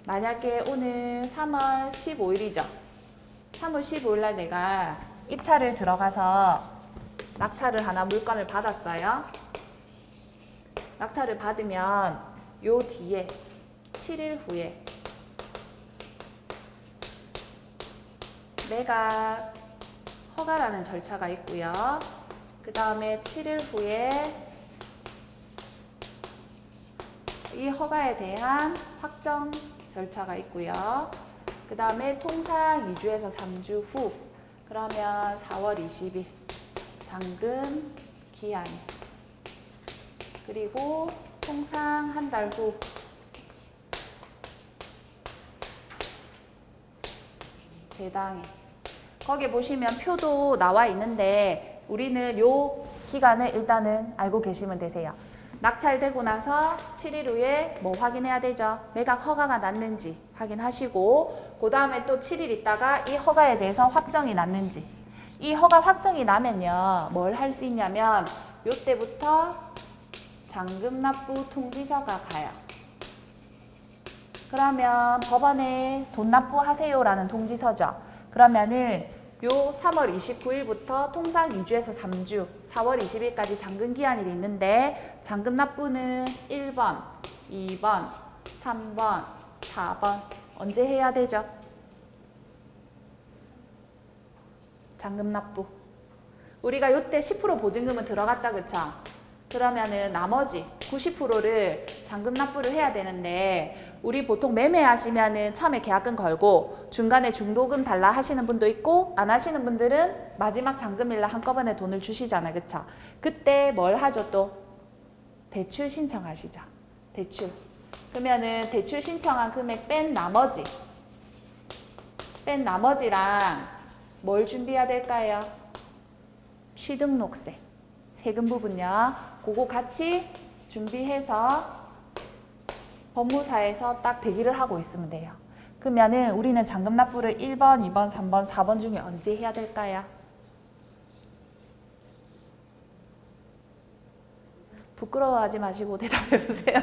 만약에 오늘 3월 15일이죠. 3월 15일 날 내가 입찰을 들어가서 낙찰을 하나 물건을 받았어요. 낙찰을 받으면 요 뒤에 7일 후에 매각 허가라는 절차가 있고요. 그 다음에 7일 후에 이 허가에 대한 확정 절차가 있고요. 그 다음에 통상 2주에서 3주 후 그러면 4월 20일 잔금 기한 그리고 통상 한 달 후 배당일 거기에 보시면 표도 나와 있는데 우리는 요 기간을 일단은 알고 계시면 되세요. 낙찰되고 나서 7일 후에 뭐 확인해야 되죠? 매각 허가가 났는지 확인하시고 그 다음에 또 7일 있다가 이 허가에 대해서 확정이 났는지 이 허가 확정이 나면요 뭘 할 수 있냐면 요때부터 잔금 납부 통지서가 가요. 그러면 법원에 돈 납부하세요라는 통지서죠. 그러면은 요 3월 29일부터 통상 2주에서 3주, 4월 20일까지 잔금 기한이 있는데 잔금 납부는 1번, 2번, 3번, 4번 언제 해야 되죠? 잔금 납부. 우리가 요때 10% 보증금은 들어갔다 그쵸? 그러면은 나머지 90%를 잔금 납부를 해야 되는데 우리 보통 매매하시면은 처음에 계약금 걸고 중간에 중도금 달라 하시는 분도 있고 안 하시는 분들은 마지막 잔금일날 한꺼번에 돈을 주시잖아요. 그쵸? 그때 뭘 하죠 또? 대출 신청하시죠. 대출. 그러면은 대출 신청한 금액 뺀 나머지랑 뭘 준비해야 될까요? 취등록세. 세금 부분요. 그거 같이 준비해서 법무사에서 딱 대기를 하고 있으면 돼요. 그러면은 우리는 잔금 납부를 1번, 2번, 3번, 4번 중에 언제 해야 될까요? 부끄러워하지 마시고 대답해 보세요.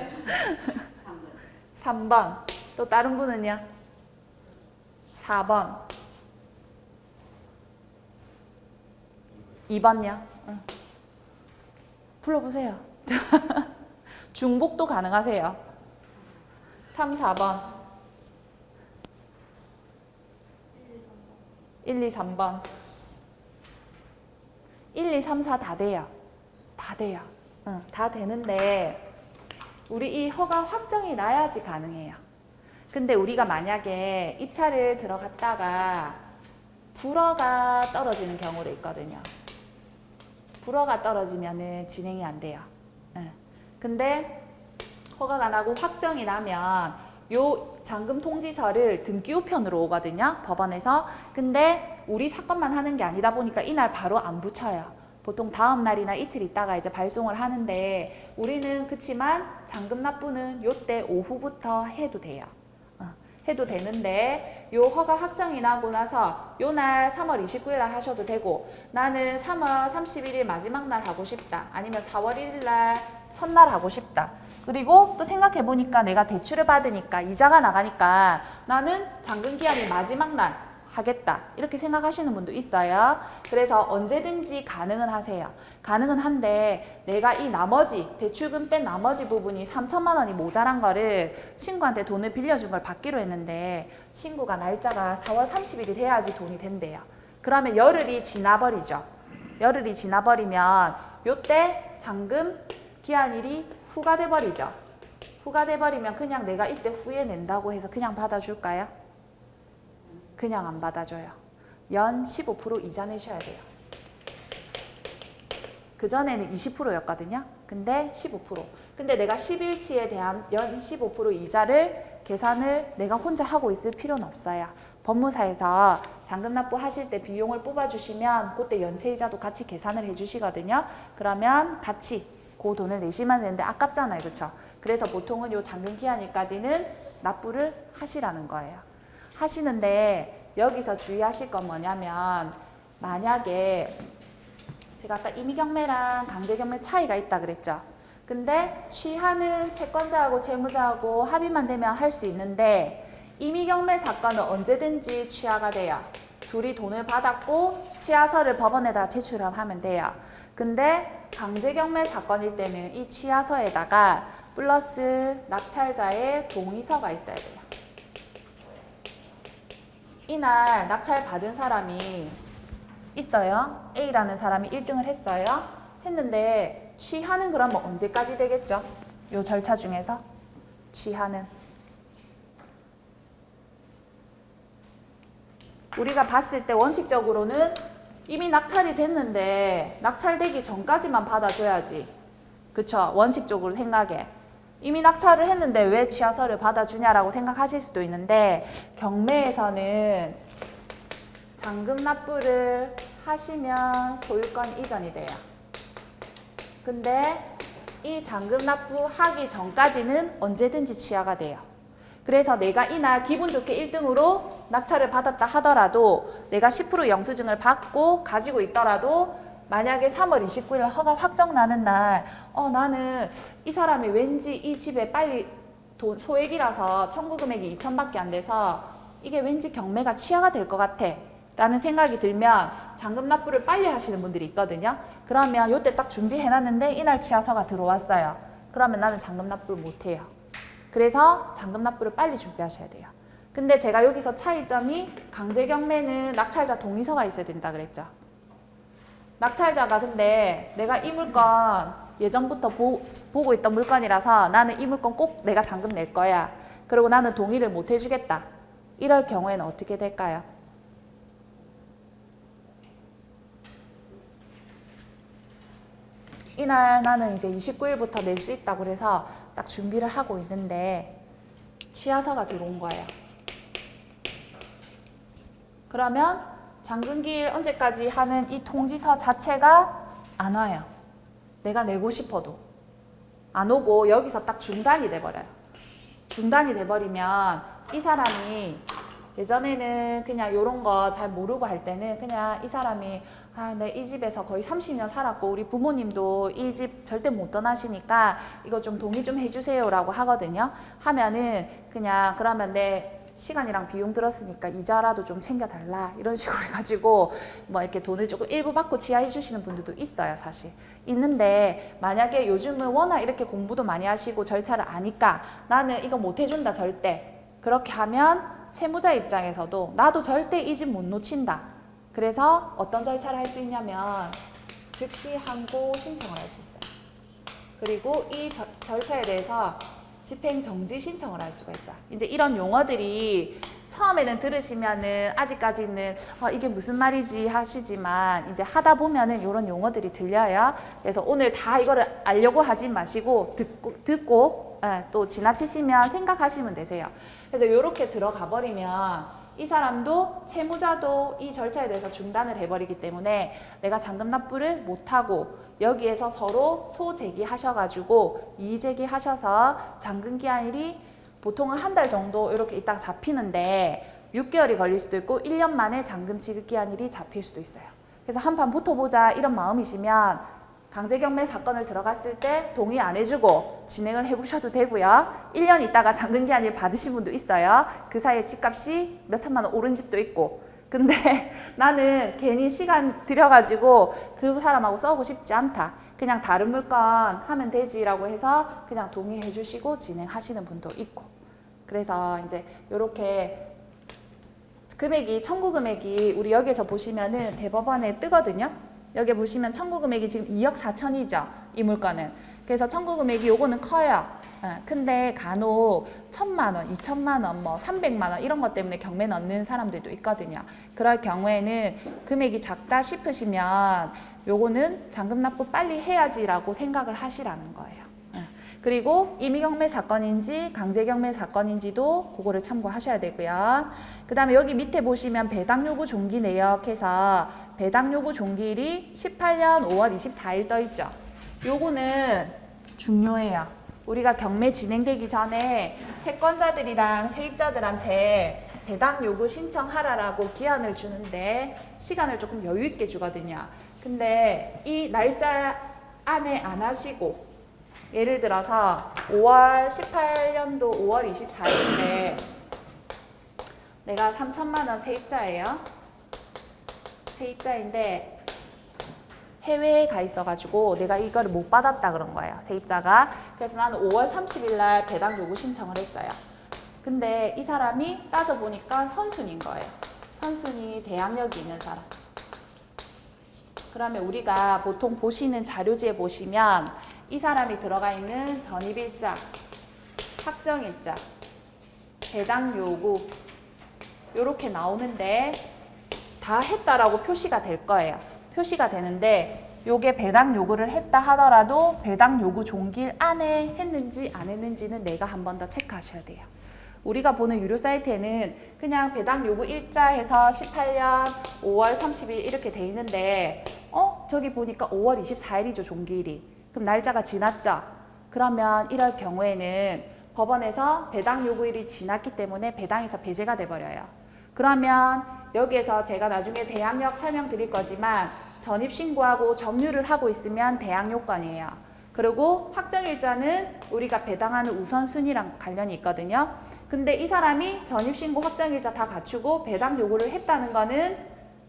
3번. 또 다른 분은요? 4번. 2번요? 응. 불러보세요. 중복도 가능하세요. 3, 4번. 1, 2, 3번. 1, 2, 3, 4 다 돼요. 다 돼요. 응, 다 되는데 우리 이 허가 확정이 나야지 가능해요. 근데 우리가 만약에 입찰을 들어갔다가 불허가 떨어지는 경우도 있거든요. 불허가 떨어지면은 진행이 안 돼요. 응. 근데 허가가 나고 확정이 나면 요 잔금 통지서를 등기 우편으로 오거든요. 법원에서. 근데 우리 사건만 하는 게 아니다 보니까 이날 바로 안 붙여요. 보통 다음 날이나 이틀 있다가 이제 발송을 하는데 우리는 그치만 잔금 납부는 요때 오후부터 해도 돼요. 해도 되는데 요 허가 확정이 나고 나서 요 날 3월 29일 날 하셔도 되고 나는 3월 31일 마지막 날 하고 싶다. 아니면 4월 1일 날 첫날 하고 싶다. 그리고 또 생각해 보니까 내가 대출을 받으니까 이자가 나가니까 나는 잔금 기한이 마지막 날 하겠다. 이렇게 생각하시는 분도 있어요. 그래서 언제든지 가능은 하세요. 가능은 한데 내가 이 나머지 대출금 뺀 나머지 부분이 3천만 원이 모자란 거를 친구한테 돈을 빌려준 걸 받기로 했는데 친구가 날짜가 4월 30일이 돼야지 돈이 된대요. 그러면 열흘이 지나버리죠. 열흘이 지나버리면 요때 잔금 기한일이 후가돼 버리죠. 후가돼 버리면 그냥 내가 이때 후에 낸다고 해서 그냥 받아줄까요? 그냥 안 받아줘요. 연 15% 이자 내셔야 돼요. 그전에는 20%였거든요. 근데 15%. 근데 내가 10일치에 대한 연 15% 이자를 계산을 내가 혼자 하고 있을 필요는 없어요. 법무사에서 잔금 납부하실 때 비용을 뽑아주시면 그때 연체이자도 같이 계산을 해주시거든요. 그러면 같이 그 돈을 내시면 되는데 아깝잖아요. 그렇죠? 그래서 보통은 요 잔금 기한일까지는 납부를 하시라는 거예요. 하시는데 여기서 주의하실 건 뭐냐면 만약에 제가 아까 임의경매랑 강제경매 차이가 있다 그랬죠. 근데 취하는 채권자하고 채무자하고 합의만 되면 할 수 있는데 임의경매 사건은 언제든지 취하가 돼요. 둘이 돈을 받았고 취하서를 법원에다 제출하면 돼요. 근데 강제경매 사건일 때는 이 취하서에다가 플러스 낙찰자의 동의서가 있어야 돼요. 이날 낙찰 받은 사람이 있어요. A라는 사람이 1등을 했어요. 했는데 취하는 그러면 언제까지 되겠죠? 요 절차 중에서 취하는 우리가 봤을 때 원칙적으로는 이미 낙찰이 됐는데 낙찰되기 전까지만 받아줘야지. 그쵸? 원칙적으로 생각해. 이미 낙찰을 했는데 왜 취하서를 받아주냐라고 생각하실 수도 있는데 경매에서는 잔금 납부를 하시면 소유권 이전이 돼요. 근데 이 잔금 납부하기 전까지는 언제든지 취하가 돼요. 그래서 내가 이날 기분 좋게 1등으로 낙찰을 받았다 하더라도 내가 10% 영수증을 받고 가지고 있더라도 만약에 3월 29일 허가 확정 나는 날 나는 이 사람이 왠지 이 집에 빨리 소액이라서 청구 금액이 2천밖에 안 돼서 이게 왠지 경매가 취하가 될 것 같아. 라는 생각이 들면 잔금 납부를 빨리 하시는 분들이 있거든요. 그러면 요때 딱 준비해놨는데 이날 치아서가 들어왔어요. 그러면 나는 잔금 납부를 못해요. 그래서 잔금 납부를 빨리 준비하셔야 돼요. 근데 제가 여기서 차이점이 강제 경매는 낙찰자 동의서가 있어야 된다 그랬죠. 낙찰자가 근데 내가 이 물건 예전부터 보고 있던 물건이라서 나는 이 물건 꼭 내가 잔금 낼 거야. 그리고 나는 동의를 못 해주겠다. 이럴 경우에는 어떻게 될까요? 이날 나는 이제 29일부터 낼 수 있다고 그래서 딱 준비를 하고 있는데 취하서가 들어온 거예요. 그러면 잔금기일 언제까지 하는 이 통지서 자체가 안 와요. 내가 내고 싶어도 안 오고 여기서 딱 중단이 돼버려요. 중단이 돼버리면 이 사람이 예전에는 그냥 이런 거 잘 모르고 할 때는 그냥 이 사람이 내 이 집에서 거의 30년 살았고 우리 부모님도 이 집 절대 못 떠나시니까 이거 좀 동의 좀 해주세요 라고 하거든요. 하면은 그냥 그러면 내 시간이랑 비용 들었으니까 이자라도 좀 챙겨달라 이런 식으로 해가지고 뭐 이렇게 돈을 조금 일부 받고 지하해 주시는 분들도 있어요. 사실 있는데 만약에 요즘은 워낙 이렇게 공부도 많이 하시고 절차를 아니까 나는 이거 못 해준다 절대 그렇게 하면 채무자 입장에서도 나도 절대 이 집 못 놓친다. 그래서 어떤 절차를 할 수 있냐면 즉시 항고 신청을 할 수 있어요. 그리고 이 절차에 대해서 집행 정지 신청을 할 수가 있어요. 이제 이런 용어들이 처음에는 들으시면은 아직까지는 이게 무슨 말이지 하시지만 이제 하다 보면은 이런 용어들이 들려요. 그래서 오늘 다 이거를 알려고 하지 마시고 듣고 또 지나치시면 생각하시면 되세요. 그래서 이렇게 들어가 버리면 이 사람도 채무자도 이 절차에 대해서 중단을 해버리기 때문에 내가 잔금 납부를 못하고 여기에서 서로 소제기 하셔가지고 이의제기 하셔서 잔금 기한일이 보통은 한 달 정도 이렇게 있다가 잡히는데 6개월이 걸릴 수도 있고 1년 만에 잔금 지급 기한일이 잡힐 수도 있어요. 그래서 한판 붙어보자 이런 마음이시면 강제경매 사건을 들어갔을 때 동의 안 해주고 진행을 해보셔도 되고요. 1년 있다가 잔금 기한일 받으신 분도 있어요. 그 사이에 집값이 몇 천만 원 오른 집도 있고. 근데 나는 괜히 시간 들여가지고 그 사람하고 싸우고 싶지 않다. 그냥 다른 물건 하면 되지라고 해서 그냥 동의해 주시고 진행하시는 분도 있고. 그래서 이제 이렇게 금액이 청구 금액이 우리 여기서 보시면은 대법원에 뜨거든요. 여기 보시면 청구 금액이 지금 2억 4천이죠. 이 물건은. 그래서 청구 금액이 요거는 커요. 근데 간혹 1,000만 원, 2,000만 원, 뭐 300만 원 이런 것 때문에 경매 넣는 사람들도 있거든요. 그럴 경우에는 금액이 작다 싶으시면 요거는 잔금 납부 빨리 해야지라고 생각을 하시라는 거예요. 그리고 임의경매 사건인지 강제경매 사건인지도 그거를 참고하셔야 되고요. 그 다음에 여기 밑에 보시면 배당요구 종기 내역해서 배당요구 종기일이 18년 5월 24일 떠있죠. 요거는 중요해요. 우리가 경매 진행되기 전에 채권자들이랑 세입자들한테 배당요구 신청하라라고 기한을 주는데 시간을 조금 여유 있게 주거든요. 근데 이 날짜 안에 안 하시고 예를 들어서 18년도 5월 24일인데 내가 3천만 원 세입자예요. 세입자인데 해외에 가 있어가지고 내가 이거를 못 받았다 그런 거예요. 세입자가. 그래서 나는 5월 30일 날 배당 요구 신청을 했어요. 근데 이 사람이 따져보니까 선순위인 거예요. 선순위 대항력이 있는 사람. 그러면 우리가 보통 보시는 자료지에 보시면 이 사람이 들어가 있는 전입일자, 확정일자, 배당 요구 이렇게 나오는데 다 했다라고 표시가 될 거예요. 표시가 되는데 요게 배당 요구를 했다 하더라도 배당 요구 종기일 안에 했는지 안 했는지는 내가 한 번 더 체크하셔야 돼요. 우리가 보는 유료 사이트에는 그냥 배당 요구 일자 해서 18년 5월 30일 이렇게 돼 있는데 저기 보니까 5월 24일이죠 종기일이. 그럼 날짜가 지났죠? 그러면 이럴 경우에는 법원에서 배당 요구일이 지났기 때문에 배당에서 배제가 돼버려요. 그러면 여기에서 제가 나중에 대항력 설명드릴 거지만 전입신고하고 점유를 하고 있으면 대항요건이에요. 그리고 확정일자는 우리가 배당하는 우선순위랑 관련이 있거든요. 근데 이 사람이 전입신고 확정일자 다 갖추고 배당 요구를 했다는 거는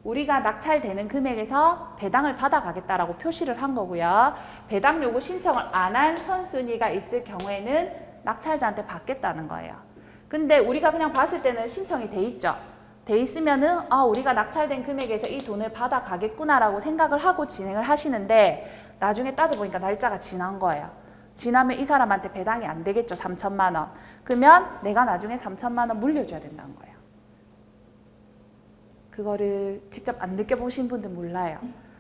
우리가 낙찰되는 금액에서 배당을 받아가겠다라고 표시를 한 거고요. 배당 요구 신청을 안 한 선순위가 있을 경우에는 낙찰자한테 받겠다는 거예요. 근데 우리가 그냥 봤을 때는 신청이 돼 있죠. 돼 있으면은 우리가 낙찰된 금액에서 이 돈을 받아가겠구나라고 생각을 하고 진행을 하시는데 나중에 따져보니까 날짜가 지난 거예요. 지나면 이 사람한테 배당이 안 되겠죠. 3천만 원. 그러면 내가 나중에 3천만 원 물려줘야 된다는 거예요. 그거를 직접 안 느껴보신 분들 몰라요.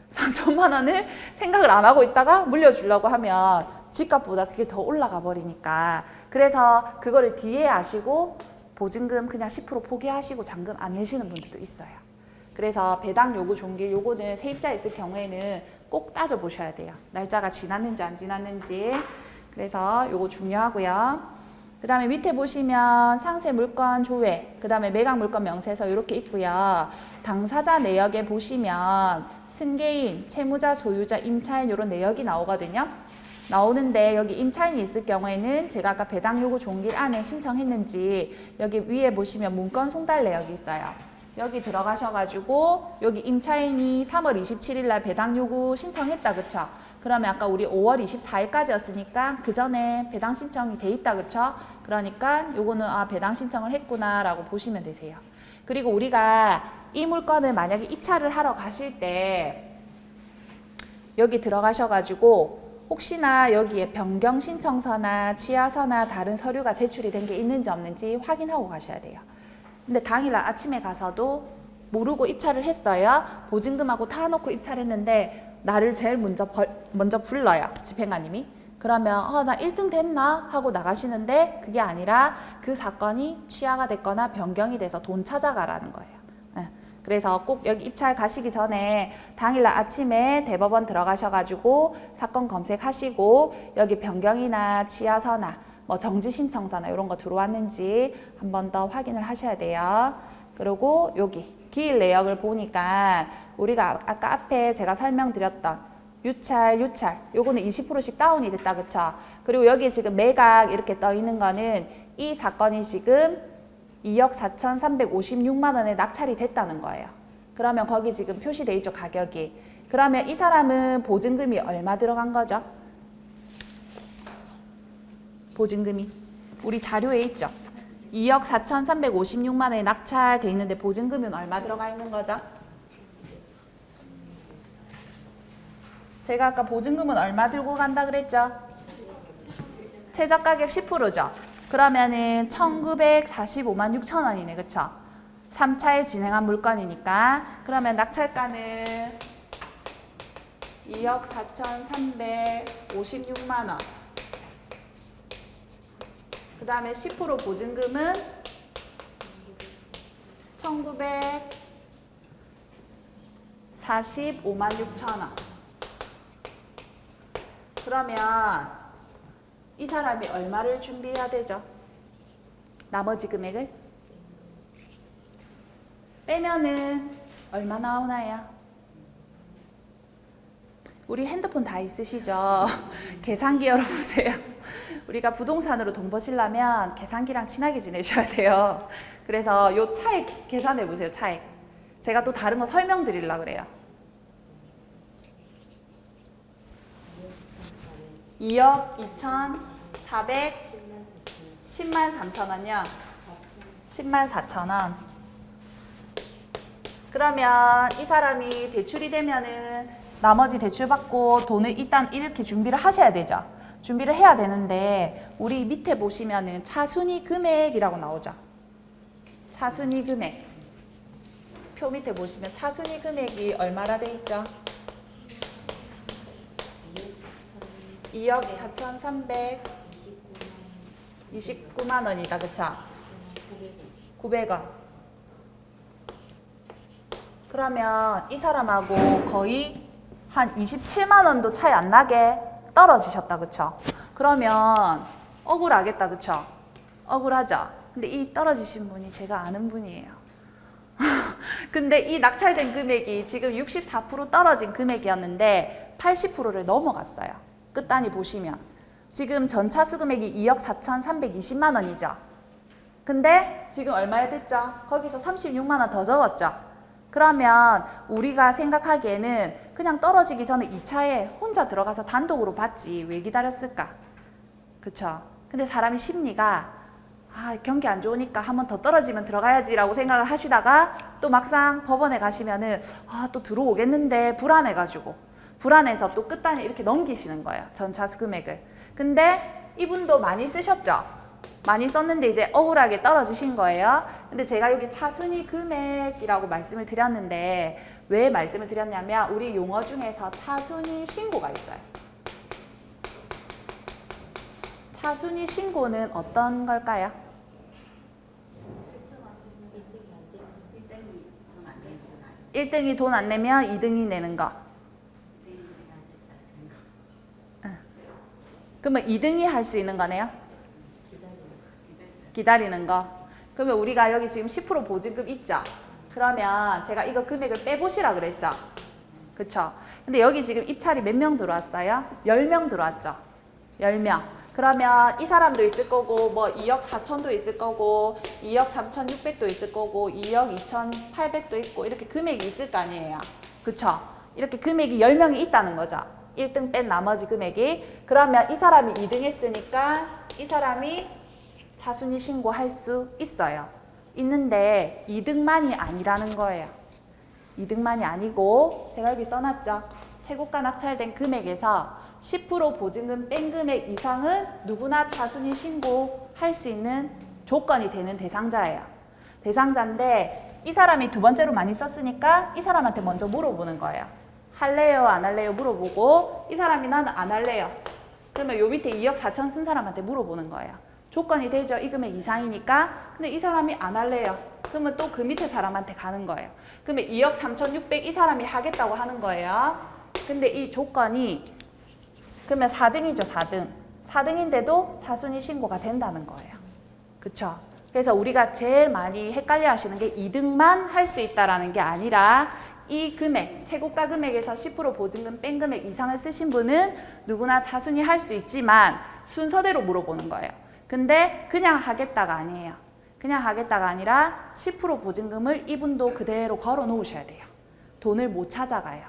3천만 원을 생각을 안 하고 있다가 물려주려고 하면 집값보다 그게 더 올라가 버리니까. 그래서 그거를 뒤에 아시고 보증금 그냥 10% 포기하시고 잔금 안 내시는 분들도 있어요. 그래서 배당 요구 종길 요거는 세입자 있을 경우에는 꼭 따져보셔야 돼요. 날짜가 지났는지 안 지났는지. 그래서 요거 중요하고요. 그 다음에 밑에 보시면 상세 물건 조회, 그 다음에 매각 물건 명세서 이렇게 있고요. 당사자 내역에 보시면 승계인, 채무자, 소유자, 임차인 이런 내역이 나오거든요. 나오는데 여기 임차인이 있을 경우에는 제가 아까 배당 요구 종길 안에 신청했는지 여기 위에 보시면 문건 송달 내역이 있어요. 여기 들어가셔가지고 여기 임차인이 3월 27일 날 배당 요구 신청했다, 그쵸? 그러면 아까 우리 5월 24일까지였으니까 그 전에 배당 신청이 돼 있다, 그쵸? 그러니까 요거는 배당 신청을 했구나 라고 보시면 되세요. 그리고 우리가 이 물건을 만약에 입찰을 하러 가실 때 여기 들어가셔가지고 혹시나 여기에 변경 신청서나 취하서나 다른 서류가 제출이 된 게 있는지 없는지 확인하고 가셔야 돼요. 근데 당일날 아침에 가서도 모르고 입찰을 했어요. 보증금하고 다 놓고 입찰했는데 나를 제일 먼저 불러요. 집행관님이. 그러면 나 1등 됐나? 하고 나가시는데 그게 아니라 그 사건이 취하가 됐거나 변경이 돼서 돈 찾아가라는 거예요. 그래서 꼭 여기 입찰 가시기 전에 당일날 아침에 대법원 들어가셔가지고 사건 검색하시고 여기 변경이나 취하서나 뭐 정지 신청서나 이런 거 들어왔는지 한 번 더 확인을 하셔야 돼요. 그리고 여기 기일 내역을 보니까 우리가 아까 앞에 제가 설명드렸던 유찰 요거는 20%씩 다운이 됐다, 그쵸? 그리고 여기 지금 매각 이렇게 떠 있는 거는 이 사건이 지금 2억 4,356만 원에 낙찰이 됐다는 거예요. 그러면 거기 지금 표시돼 있죠, 가격이. 그러면 이 사람은 보증금이 얼마 들어간 거죠? 보증금이 우리 자료에 있죠. 2억 4,356만 원에 낙찰돼 있는데 보증금은 얼마 들어가 있는 거죠? 제가 아까 보증금은 얼마 들고 간다 그랬죠? 최저가격 10%죠. 그러면은 1,945만 6천 원이네, 그쵸? 3차에 진행한 물건이니까. 그러면 낙찰가는 2억 4,356만 원. 그 다음에 10% 보증금은 1,945만 6천 원. 그러면 이 사람이 얼마를 준비해야 되죠? 나머지 금액을? 빼면은 얼마 나오나요? 우리 핸드폰 다 있으시죠? 계산기 열어보세요. 우리가 부동산으로 돈 버시려면 계산기랑 친하게 지내셔야 돼요. 그래서 요 차액 계산해 보세요. 차액. 제가 또 다른 거 설명드리려고 그래요. 2억 2,410만 3천 원이요. 10만 4천 원. 그러면 이 사람이 대출이 되면은 나머지 대출 받고 돈을 일단 이렇게 준비를 하셔야 되죠. 준비를 해야 되는데 우리 밑에 보시면은 차순위 금액이라고 나오죠. 차순위 금액. 표 밑에 보시면 차순위 금액이 얼마나 돼 있죠? 2억 4,329만 원이다. 그쵸? 900원. 그러면 이 사람하고 거의 한 27만 원도 차이 안 나게 떨어지셨다. 그쵸? 그러면 억울하겠다. 그쵸? 억울하죠? 근데 이 떨어지신 분이 제가 아는 분이에요. 근데 이 낙찰된 금액이 지금 64% 떨어진 금액이었는데 80%를 넘어갔어요. 끝단위 보시면. 지금 전차수 금액이 2억 4,320만 원이죠. 근데 지금 얼마에 됐죠? 거기서 36만 원 더 적었죠. 그러면 우리가 생각하기에는 그냥 떨어지기 전에 2차에 혼자 들어가서 단독으로 받지 왜 기다렸을까? 그쵸? 근데 사람의 심리가 경기 안 좋으니까 한 번 더 떨어지면 들어가야지라고 생각을 하시다가 또 막상 법원에 가시면은 또 들어오겠는데 불안해가지고 불안해서 또 끝단에 이렇게 넘기시는 거예요. 전 차수 금액을. 근데 이분도 많이 쓰셨죠? 많이 썼는데 이제 억울하게 떨어지신 거예요. 근데 제가 여기 차순위 금액이라고 말씀을 드렸는데 왜 말씀을 드렸냐면 우리 용어 중에서 차순위 신고가 있어요. 차순위 신고는 어떤 걸까요? 1등이 돈 안 내면 2등이 내는 거. 그러면 2등이 할 수 있는 거네요? 기다리는 거. 그러면 우리가 여기 지금 10% 보증금 있죠? 그러면 제가 이거 금액을 빼보시라 그랬죠? 그쵸? 근데 여기 지금 입찰이 몇 명 들어왔어요? 10명 들어왔죠? 10명. 그러면 이 사람도 있을 거고 뭐 2억 4천도 있을 거고 2억 3,600도 있을 거고 2억 2,800도 있고 이렇게 금액이 있을 거 아니에요. 그쵸? 이렇게 금액이 10명이 있다는 거죠. 1등 뺀 나머지 금액이. 그러면 이 사람이 2등 했으니까 이 사람이 차순위 신고할 수 있어요. 있는데 2등만이 아니라는 거예요. 2등만이 아니고 제가 여기 써놨죠. 최고가 낙찰된 금액에서 10% 보증금 뺀 금액 이상은 누구나 차순위 신고할 수 있는 조건이 되는 대상자예요. 대상자인데 이 사람이 두 번째로 많이 썼으니까 이 사람한테 먼저 물어보는 거예요. 할래요? 안 할래요? 물어보고 이 사람이 나는 안 할래요. 그러면 요 밑에 2억 4천 쓴 사람한테 물어보는 거예요. 조건이 되죠. 이 금액 이상이니까. 근데 이 사람이 안 할래요. 그러면 또 그 밑에 사람한테 가는 거예요. 그러면 2억 3,600 이 사람이 하겠다고 하는 거예요. 근데 이 조건이 그러면 4등이죠. 4등. 4등인데도 차순위 신고가 된다는 거예요. 그쵸? 그래서 우리가 제일 많이 헷갈려 하시는 게 2등만 할 수 있다라는 게 아니라 이 금액, 최고가 금액에서 10% 보증금 뺀 금액 이상을 쓰신 분은 누구나 차순위 할 수 있지만 순서대로 물어보는 거예요. 근데 그냥 하겠다가 아니에요. 그냥 하겠다가 아니라 10% 보증금을 이분도 그대로 걸어 놓으셔야 돼요. 돈을 못 찾아가요.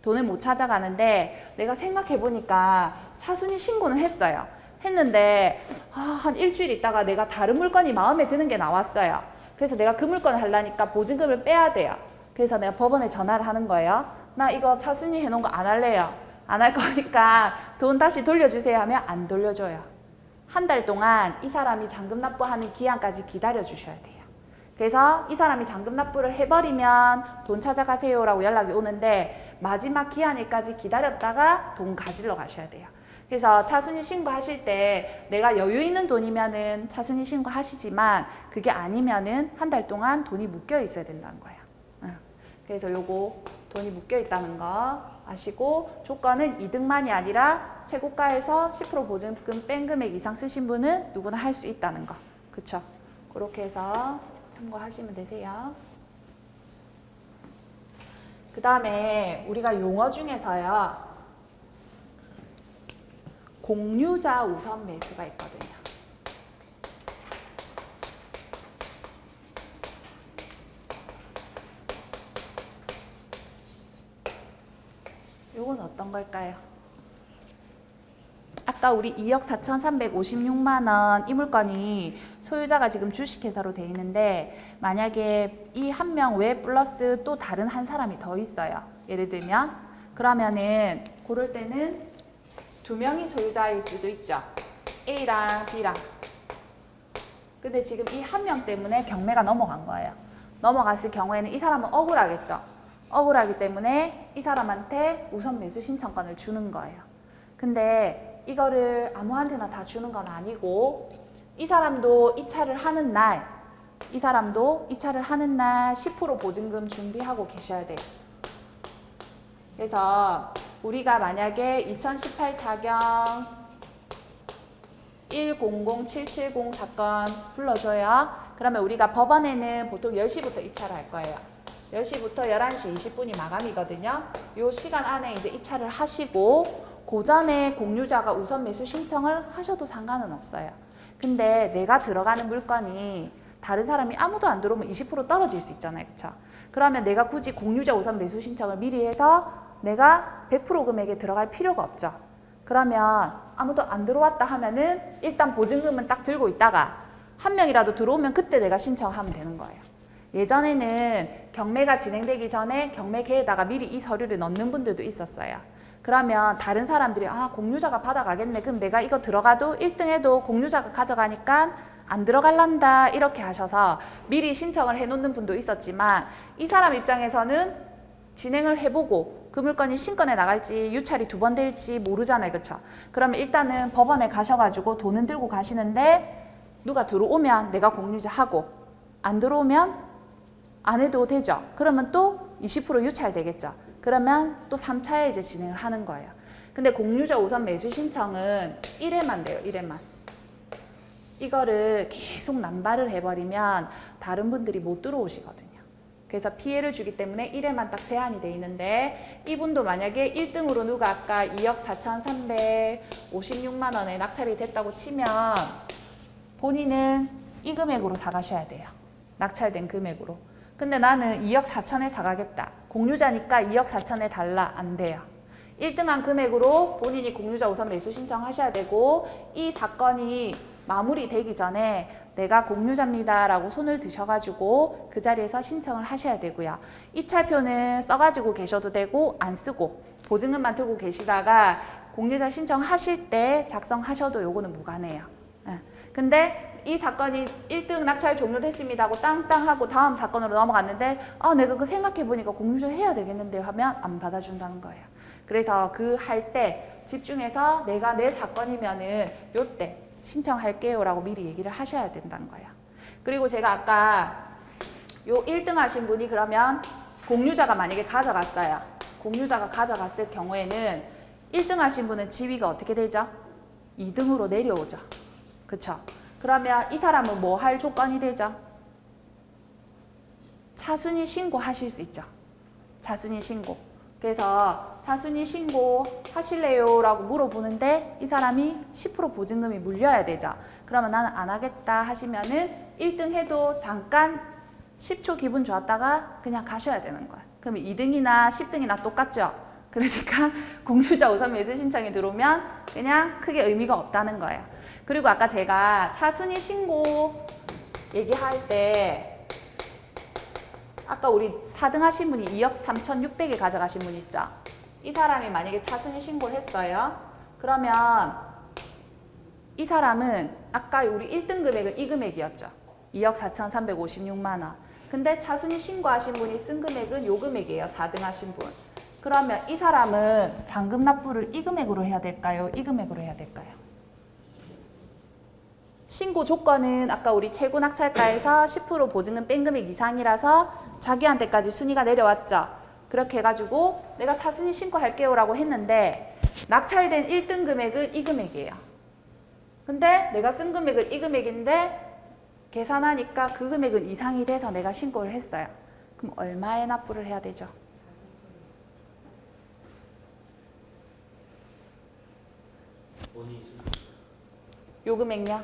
돈을 못 찾아가는데 내가 생각해 보니까 차순위 신고는 했어요. 했는데 한 일주일 있다가 내가 다른 물건이 마음에 드는 게 나왔어요. 그래서 내가 그 물건을 하려니까 보증금을 빼야 돼요. 그래서 내가 법원에 전화를 하는 거예요. 나 이거 차순위 해놓은 거 안 할래요. 안 할 거니까 돈 다시 돌려주세요 하면 안 돌려줘요. 한 달 동안 이 사람이 잔금 납부하는 기한까지 기다려 주셔야 돼요. 그래서 이 사람이 잔금 납부를 해버리면 돈 찾아가세요라고 연락이 오는데 마지막 기한일까지 기다렸다가 돈 가지러 가셔야 돼요. 그래서 차순위 신고하실 때 내가 여유 있는 돈이면은 차순위 신고하시지만 그게 아니면은 한 달 동안 돈이 묶여 있어야 된다는 거예요. 그래서 요거 돈이 묶여 있다는 거 아시고 조건은 2등만이 아니라 최고가에서 10% 보증금 뺀 금액 이상 쓰신 분은 누구나 할 수 있다는 거. 그쵸? 그렇게 해서 참고하시면 되세요. 그 다음에 우리가 용어 중에서요. 공유자 우선 매수가 있거든요. 요건 어떤 걸까요? 아까 우리 2억 4,356만 원 이 물건이 소유자가 지금 주식회사로 돼 있는데 만약에 이 한 명 외 플러스 또 다른 한 사람이 더 있어요. 예를 들면 그러면은 고를 때는 두 명이 소유자일 수도 있죠. A랑 B랑. 근데 지금 이 한 명 때문에 경매가 넘어간 거예요. 넘어갔을 경우에는 이 사람은 억울하겠죠. 억울하기 때문에 이 사람한테 우선 매수 신청권을 주는 거예요. 근데 이거를 아무한테나 다 주는 건 아니고 이 사람도 입찰을 하는 날, 이 사람도 입찰을 하는 날 10% 보증금 준비하고 계셔야 돼요. 그래서 우리가 만약에 2018 타경 100770 사건 불러줘요. 그러면 우리가 법원에는 보통 10시부터 입찰을 할 거예요. 10시부터 11시 20분이 마감이거든요. 이 시간 안에 이제 입찰을 하시고 그 전에 공유자가 우선 매수 신청을 하셔도 상관은 없어요. 근데 내가 들어가는 물건이 다른 사람이 아무도 안 들어오면 20% 떨어질 수 있잖아요. 그쵸? 그러면 내가 굳이 공유자 우선 매수 신청을 미리 해서 내가 100% 금액에 들어갈 필요가 없죠. 그러면 아무도 안 들어왔다 하면은 일단 보증금은 딱 들고 있다가 한 명이라도 들어오면 그때 내가 신청하면 되는 거예요. 예전에는 경매가 진행되기 전에 경매계에다가 미리 이 서류를 넣는 분들도 있었어요. 그러면 다른 사람들이 공유자가 받아가겠네. 그럼 내가 이거 들어가도 1등 해도 공유자가 가져가니까 안 들어갈란다 이렇게 하셔서 미리 신청을 해놓는 분도 있었지만 이 사람 입장에서는 진행을 해보고 그 물건이 신건에 나갈지 유찰이 2번 될지 모르잖아요. 그쵸? 그러면 일단은 법원에 가셔가지고 돈은 들고 가시는데 누가 들어오면 내가 공유자 하고 안 들어오면 안 해도 되죠. 그러면 또 20% 유찰되겠죠. 그러면 또 3차에 이제 진행을 하는 거예요. 근데 공유자 우선 매수 신청은 1회만 돼요. 1회만. 이거를 계속 남발을 해버리면 다른 분들이 못 들어오시거든요. 그래서 피해를 주기 때문에 1회만 딱 제한이 돼 있는데 이분도 만약에 1등으로 누가 아까 2억 4,356만 원에 낙찰이 됐다고 치면 본인은 이 금액으로 사가셔야 돼요. 낙찰된 금액으로. 근데 나는 2억 4천에 사가겠다. 공유자니까 2억 4천에 달라. 안 돼요. 1등한 금액으로 본인이 공유자 우선 매수 신청하셔야 되고 이 사건이 마무리되기 전에 내가 공유자입니다 라고 손을 드셔가지고 그 자리에서 신청을 하셔야 되고요. 입찰표는 써가지고 계셔도 되고 안 쓰고 보증금만 들고 계시다가 공유자 신청하실 때 작성하셔도 요거는 무관해요. 근데 이 사건이 1등 낙찰 종료됐습니다 하고 땅땅 하고 다음 사건으로 넘어갔는데 내가 그 생각해보니까 공유자 해야 되겠는데요 하면 안 받아준다는 거예요. 그래서 그 할 때 집중해서 내가 내 사건이면은 요때 신청할게요 라고 미리 얘기를 하셔야 된다는 거예요. 그리고 제가 아까 요 1등 하신 분이 그러면 공유자가 만약에 가져갔어요. 공유자가 가져갔을 경우에는 1등 하신 분은 지위가 어떻게 되죠? 2등으로 내려오죠. 그쵸? 그러면 이 사람은 뭐 할 조건이 되죠? 차순위 신고하실 수 있죠. 차순위 신고. 그래서 차순위 신고 하실래요? 라고 물어보는데 이 사람이 10% 보증금이 물려야 되죠. 그러면 나는 안 하겠다 하시면은 1등 해도 잠깐 10초 기분 좋았다가 그냥 가셔야 되는 거예요. 그러면 2등이나 10등이나 똑같죠. 그러니까 공유자 우선 매수 신청이 들어오면 그냥 크게 의미가 없다는 거예요. 그리고 아까 제가 차순위 신고 얘기할 때 아까 우리 4등 하신 분이 2억 3,600에 가져가신 분 있죠? 이 사람이 만약에 차순위 신고를 했어요. 그러면 이 사람은 아까 우리 1등 금액은 이 금액이었죠. 2억 4,356만 원. 근데 차순위 신고하신 분이 쓴 금액은 요 금액이에요. 4등 하신 분. 그러면 이 사람은 잔금 납부를 이 금액으로 해야 될까요? 이 금액으로 해야 될까요? 신고 조건은 아까 우리 최고 낙찰가에서 10% 보증금 뺀 금액 이상이라서 자기한테까지 순위가 내려왔죠. 그렇게 해가지고 내가 차순위 신고할게요 라고 했는데 낙찰된 1등 금액은 이 금액이에요. 근데 내가 쓴 금액은 이 금액인데 계산하니까 그 금액은 이상이 돼서 내가 신고를 했어요. 그럼 얼마에 납부를 해야 되죠? 요 금액요?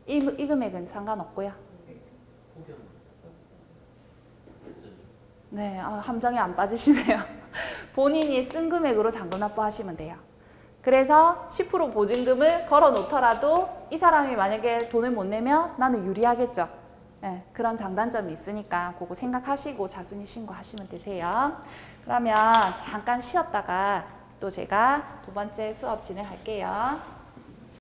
이 금액은 상관없고요. 네, 함정에 안 빠지시네요. 본인이 쓴 금액으로 잔금 납부하시면 돼요. 그래서 10% 보증금을 걸어 놓더라도 이 사람이 만약에 돈을 못 내면 나는 유리하겠죠. 네, 그런 장단점이 있으니까 그거 생각하시고 자순위 신고하시면 되세요. 그러면 잠깐 쉬었다가 또 제가 두 번째 수업 진행할게요.